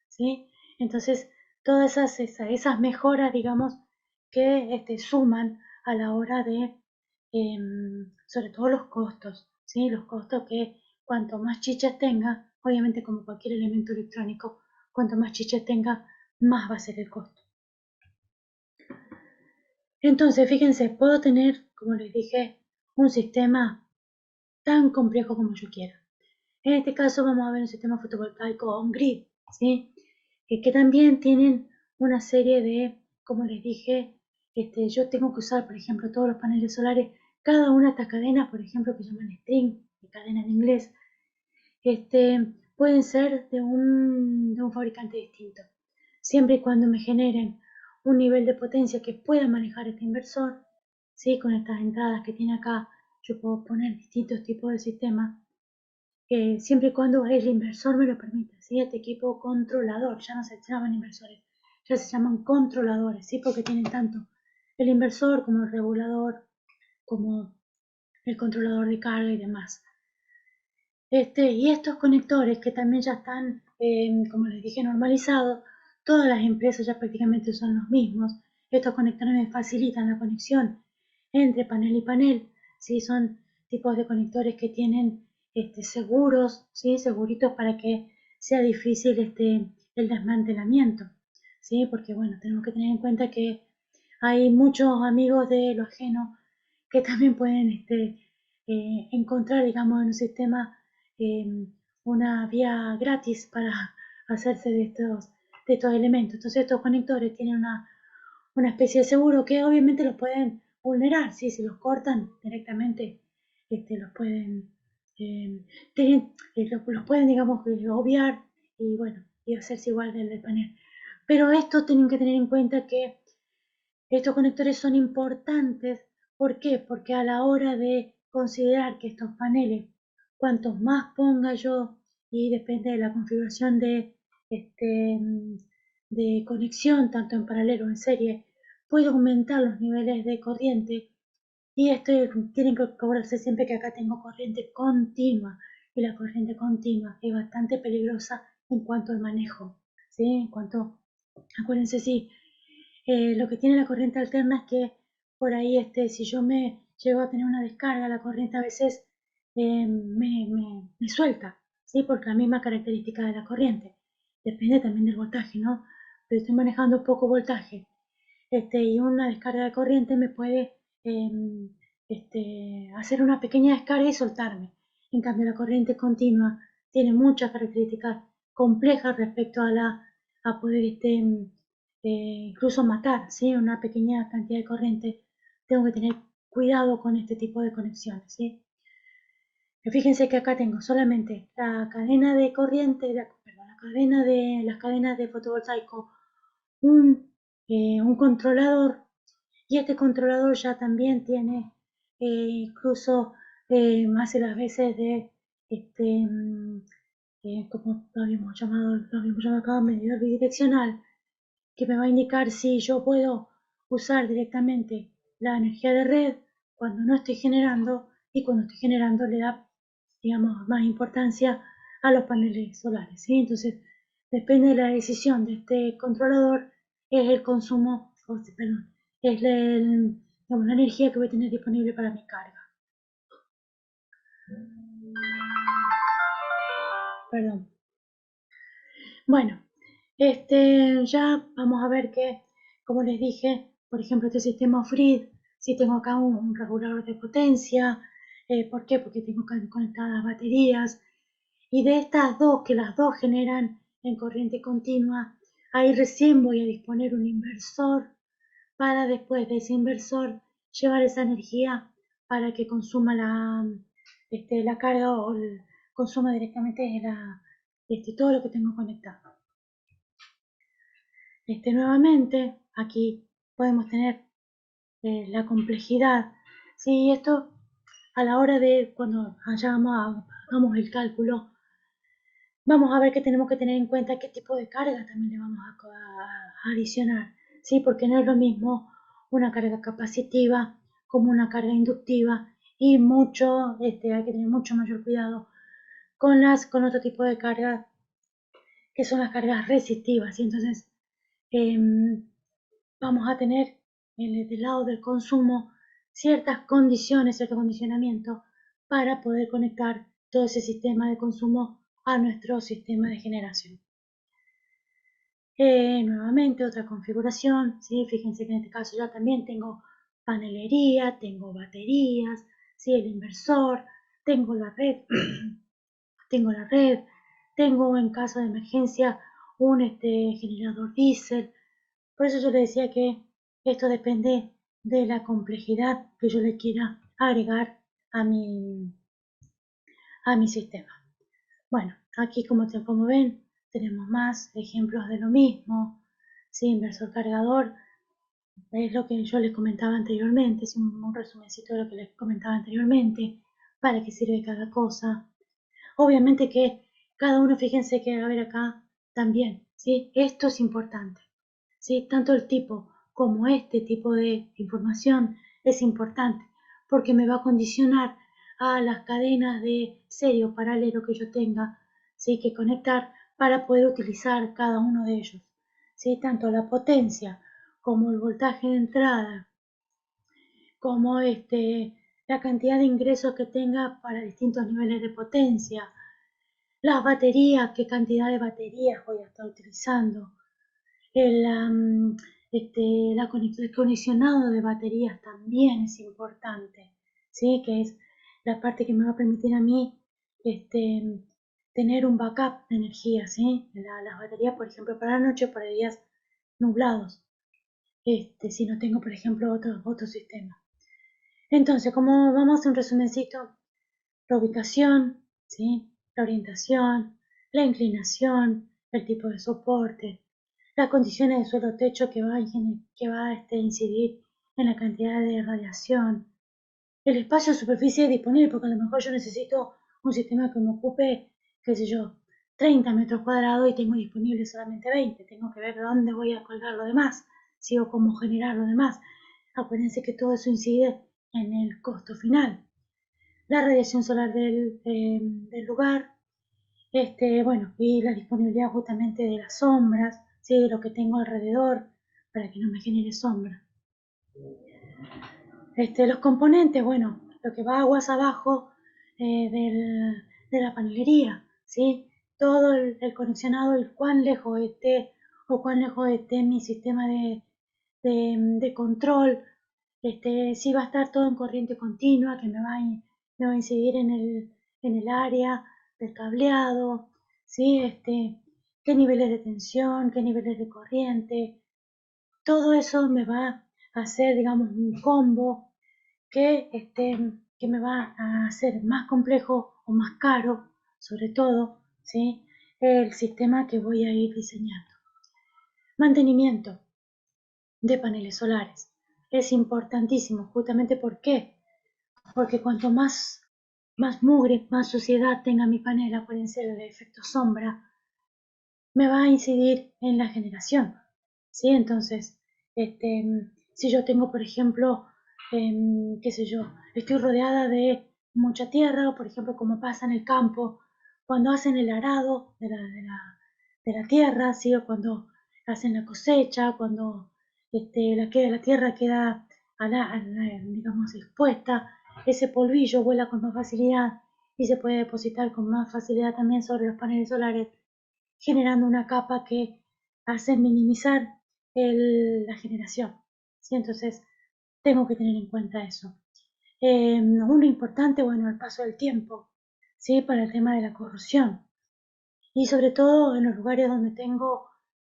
¿sí? Entonces, todas esas mejoras, digamos, que suman a la hora de, sobre todo los costos, ¿sí? Los costos que cuanto más chiches tenga, obviamente como cualquier elemento electrónico, cuanto más chiches tenga, más va a ser el costo. Entonces, fíjense, puedo tener, como les dije, un sistema tan complejo como yo quiera. En este caso vamos a ver un sistema fotovoltaico on-grid, ¿sí? Que también tienen una serie de, como les dije, yo tengo que usar, por ejemplo, todos los paneles solares, cada una de estas cadenas, por ejemplo, que llaman string, cadena en inglés, pueden ser de un fabricante distinto, siempre y cuando me generen un nivel de potencia que pueda manejar este inversor, ¿sí? Con estas entradas que tiene acá, yo puedo poner distintos tipos de sistemas siempre y cuando el inversor me lo permita, ¿sí? Este equipo controlador, ya no se llaman inversores, ya se llaman controladores, ¿sí? Porque tienen tanto el inversor como el regulador, como el controlador de carga y demás. Y estos conectores que también ya están, como les dije, normalizados, todas las empresas ya prácticamente son los mismos. Estos conectores me facilitan la conexión entre panel y panel, ¿sí? Son tipos de conectores que tienen seguros, ¿sí? Seguritos para que sea difícil el desmantelamiento, ¿sí? Porque bueno, tenemos que tener en cuenta que hay muchos amigos de lo ajeno que también pueden encontrar, digamos, en un sistema eh, una vía gratis para hacerse de estos elementos. Entonces estos conectores tienen una especie de seguro que obviamente los pueden vulnerar, ¿sí? Si los cortan directamente, los pueden, los pueden, digamos, obviar y bueno, y hacerse igual del panel. Pero esto tienen que tener en cuenta que estos conectores son importantes. ¿Por qué? Porque a la hora de considerar que estos paneles, cuantos más ponga yo, y depende de la configuración de conexión, tanto en paralelo o en serie, puedo aumentar los niveles de corriente. Y esto tienen que acordarse siempre que acá tengo corriente continua. Y la corriente continua es bastante peligrosa en cuanto al manejo. ¿Sí? En cuanto, acuérdense, sí, lo que tiene la corriente alterna es que por ahí, si yo me llego a tener una descarga, la corriente a veces me suelta, ¿sí? Por la misma característica de la corriente. Depende también del voltaje, ¿no? Pero estoy manejando poco voltaje, y una descarga de corriente me puede hacer una pequeña descarga y soltarme. En cambio, la corriente continua tiene muchas características complejas respecto a poder incluso matar, ¿sí? Una pequeña cantidad de corriente. Tengo que tener cuidado con este tipo de conexiones, ¿sí? Pero fíjense que acá tengo solamente la cadena de corriente, perdón, las cadenas de fotovoltaico, un controlador, y este controlador ya también tiene incluso hace las veces de como lo habíamos llamado acá, medidor bidireccional, que me va a indicar si yo puedo usar directamente la energía de red cuando no estoy generando, y cuando estoy generando le da, digamos, más importancia a los paneles solares, ¿sí? Entonces, depende de la decisión de este controlador, es el consumo, perdón, es digamos, la energía que voy a tener disponible para mi carga. Perdón. Bueno, ya vamos a ver que, como les dije, por ejemplo, este sistema off-grid, si tengo acá un regulador de potencia, ¿por qué? Porque tengo conectadas baterías, y de estas dos, que las dos generan en corriente continua, ahí recién voy a disponer un inversor para después de ese inversor llevar esa energía para que consuma la carga o consuma directamente todo lo que tengo conectado. Nuevamente, aquí podemos tener la complejidad. Sí, esto a la hora de cuando hagamos el cálculo, vamos a ver que tenemos que tener en cuenta qué tipo de carga también le vamos a adicionar. Sí, porque no es lo mismo una carga capacitiva como una carga inductiva, y hay que tener mucho mayor cuidado con otro tipo de cargas que son las cargas resistivas. Y entonces vamos a tener del lado del consumo ciertas condiciones, cierto condicionamiento para poder conectar todo ese sistema de consumo a nuestro sistema de generación. Nuevamente otra configuración, ¿sí? Fíjense que en este caso ya también tengo panelería, tengo baterías, ¿sí? El inversor, tengo la red, tengo en caso de emergencia un generador diésel. Por eso yo le decía que esto depende de la complejidad que yo le quiera agregar a mi sistema. Bueno, aquí como ven, tenemos más ejemplos de lo mismo. Sí, inversor cargador, es lo que yo les comentaba anteriormente, es un resumencito de lo que les comentaba anteriormente, para qué sirve cada cosa. Obviamente que cada uno, fíjense que, a ver acá, también, ¿sí? Esto es importante, ¿sí? Tanto el tipo como este tipo de información es importante, porque me va a condicionar a las cadenas de serie o paralelo que yo tenga, ¿sí? Que conectar para poder utilizar cada uno de ellos, ¿sí? Tanto la potencia como el voltaje de entrada, como la cantidad de ingresos que tenga para distintos niveles de potencia, las baterías, qué cantidad de baterías voy a estar utilizando, el, el condicionado de baterías también es importante, ¿sí? Que es la parte que me va a permitir a mí tener un backup de energía, ¿sí? Las baterías, por ejemplo, para la noche o para días nublados, si no tengo, por ejemplo, otro sistema. Entonces, como vamos a hacer un resumencito, la ubicación, ¿sí? La orientación, la inclinación, el tipo de soporte, las condiciones de suelo-techo que va a incidir en la cantidad de radiación, el espacio de superficie disponible, porque a lo mejor yo necesito un sistema que me ocupe, qué sé yo, 30 metros cuadrados y tengo disponible solamente 20. Tengo que ver dónde voy a colgar lo demás, si o cómo generar lo demás. Acuérdense que todo eso incide en el costo final. La radiación solar del lugar, bueno, y la disponibilidad justamente de las sombras, ¿sí? De lo que tengo alrededor, para que no me genere sombra. Los componentes, bueno, lo que va aguas abajo de la panelería, ¿sí? Todo el conexionado, el cuán lejos esté o cuán lejos esté mi sistema de control, si va a estar todo en corriente continua, que me va a incidir en el área del cableado, ¿sí? Qué niveles de tensión, qué niveles de corriente, todo eso me va a hacer, digamos, un combo que me va a hacer más complejo o más caro, sobre todo, ¿sí? El sistema que voy a ir diseñando. Mantenimiento de paneles solares. Es importantísimo, justamente ¿por qué? Porque cuanto más mugre, más suciedad tenga mi panel, acuérdense del efecto sombra, me va a incidir en la generación, ¿sí? Entonces, si yo tengo, por ejemplo, qué sé yo, estoy rodeada de mucha tierra, o por ejemplo, como pasa en el campo, cuando hacen el arado de la tierra, ¿sí? O cuando hacen la cosecha, cuando la tierra queda, digamos, expuesta, ese polvillo vuela con más facilidad y se puede depositar con más facilidad también sobre los paneles solares, generando una capa que hace minimizar la generación, ¿sí? Entonces, tengo que tener en cuenta eso. Uno importante, bueno, el paso del tiempo, ¿sí? Para el tema de la corrosión. Y sobre todo en los lugares donde tengo,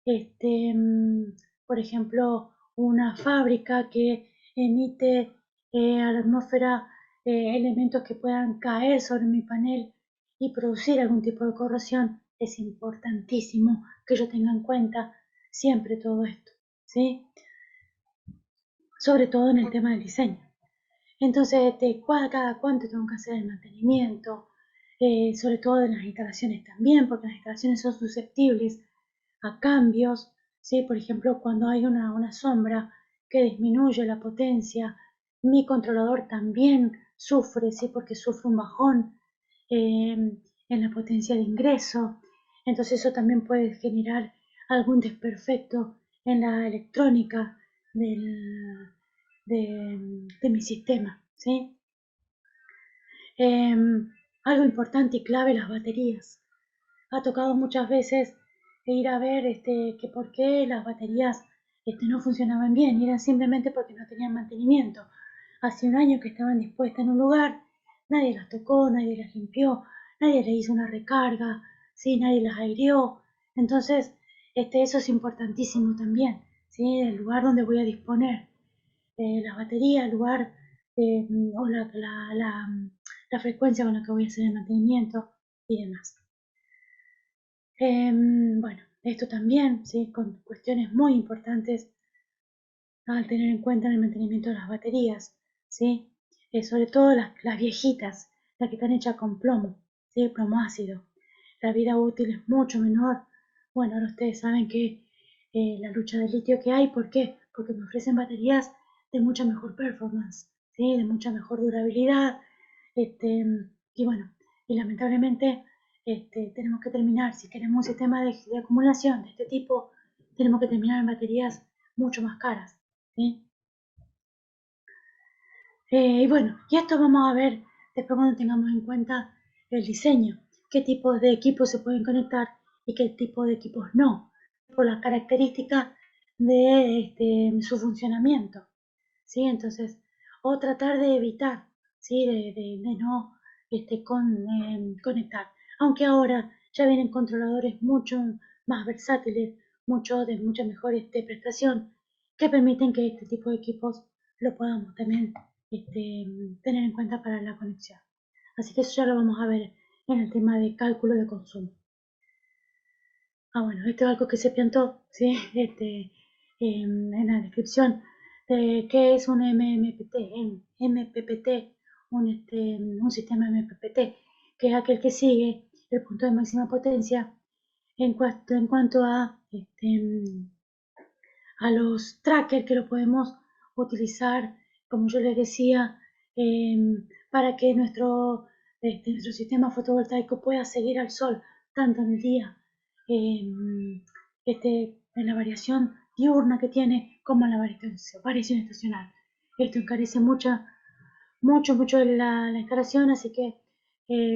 este, mm, por ejemplo, una fábrica que emite a la atmósfera elementos que puedan caer sobre mi panel y producir algún tipo de corrosión, es importantísimo que yo tenga en cuenta siempre todo esto, ¿sí? Sobre todo en el tema del diseño. Entonces, cada cuánto tengo que hacer el mantenimiento, sobre todo en las instalaciones también, porque las instalaciones son susceptibles a cambios, ¿sí? Por ejemplo, cuando hay una sombra que disminuye la potencia, mi controlador también sufre, ¿sí? Porque sufre un bajón en la potencia de ingreso. Entonces eso también puede generar algún desperfecto en la electrónica de mi sistema, ¿sí? Algo importante y clave, las baterías. Ha tocado muchas veces ir a ver que por qué las baterías no funcionaban bien, y eran simplemente porque no tenían mantenimiento. Hace un año que estaban dispuestas en un lugar, nadie las tocó, nadie las limpió, nadie le hizo una recarga, ¿sí? Nadie las aireó. Entonces, eso es importantísimo también, ¿sí? El lugar donde voy a disponer la batería, el lugar o la frecuencia con la que voy a hacer el mantenimiento y demás. Bueno, esto también, ¿sí? Con cuestiones muy importantes al tener en cuenta en el mantenimiento de las baterías, ¿sí? Sobre todo las viejitas, las que están hechas con plomo, ¿sí? Plomo ácido. La vida útil es mucho menor. Bueno, ahora ustedes saben que la lucha del litio que hay, ¿por qué? Porque me ofrecen baterías de mucha mejor performance, ¿sí? De mucha mejor durabilidad, y bueno, y lamentablemente tenemos que terminar, si queremos un sistema de acumulación de este tipo, tenemos que terminar en baterías mucho más caras, ¿sí? Y bueno, y esto vamos a ver después cuando tengamos en cuenta el diseño, qué tipos de equipos se pueden conectar y qué tipo de equipos no, por las características de su funcionamiento, ¿sí? Entonces, o tratar de evitar, ¿sí? De no conectar. Aunque ahora ya vienen controladores mucho más versátiles, de mucha mejor prestación, que permiten que este tipo de equipos lo podamos también tener en cuenta para la conexión. Así que eso ya lo vamos a ver en el tema de cálculo de consumo. Bueno, esto es algo que se piantó, ¿sí? En la descripción de qué es un MPPT, un sistema MPPT, que es aquel que sigue el punto de máxima potencia en cuanto a los trackers que lo podemos utilizar, como yo les decía, para que nuestro sistema fotovoltaico pueda seguir al sol tanto en el día, en la variación diurna que tiene, como en la variación estacional. Esto encarece mucho la instalación, así que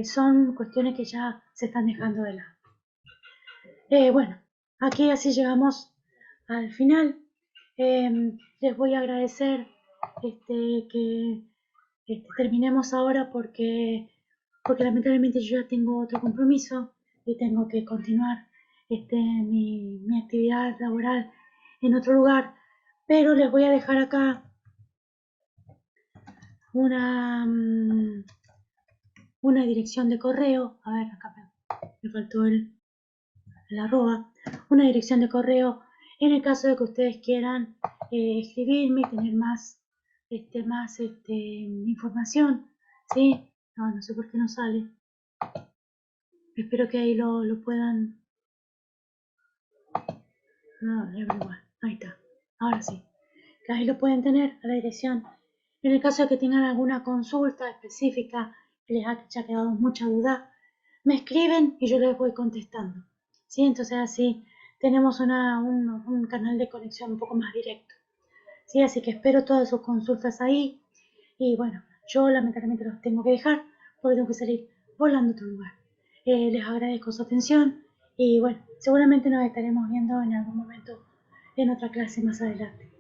son cuestiones que ya se están dejando de lado. Bueno, aquí así llegamos al final. Les voy a agradecer que terminemos ahora porque lamentablemente yo ya tengo otro compromiso y tengo que continuar mi actividad laboral en otro lugar. Pero les voy a dejar acá una, una dirección de correo. A ver, acá me faltó el arroba. Una dirección de correo en el caso de que ustedes quieran escribirme y tener más información, ¿sí? No sé por qué no sale. Espero que ahí lo puedan. No, igual. Ahí está. Ahora sí. Que ahí lo pueden tener a la dirección. En el caso de que tengan alguna consulta específica que les haya quedado mucha duda, me escriben y yo les voy contestando. ¿Sí? Entonces así tenemos un canal de conexión un poco más directo. ¿Sí? Así que espero todas sus consultas ahí. Y bueno, yo lamentablemente los tengo que dejar porque tengo que salir volando a otro lugar. Les agradezco su atención y bueno, seguramente nos estaremos viendo en algún momento en otra clase más adelante.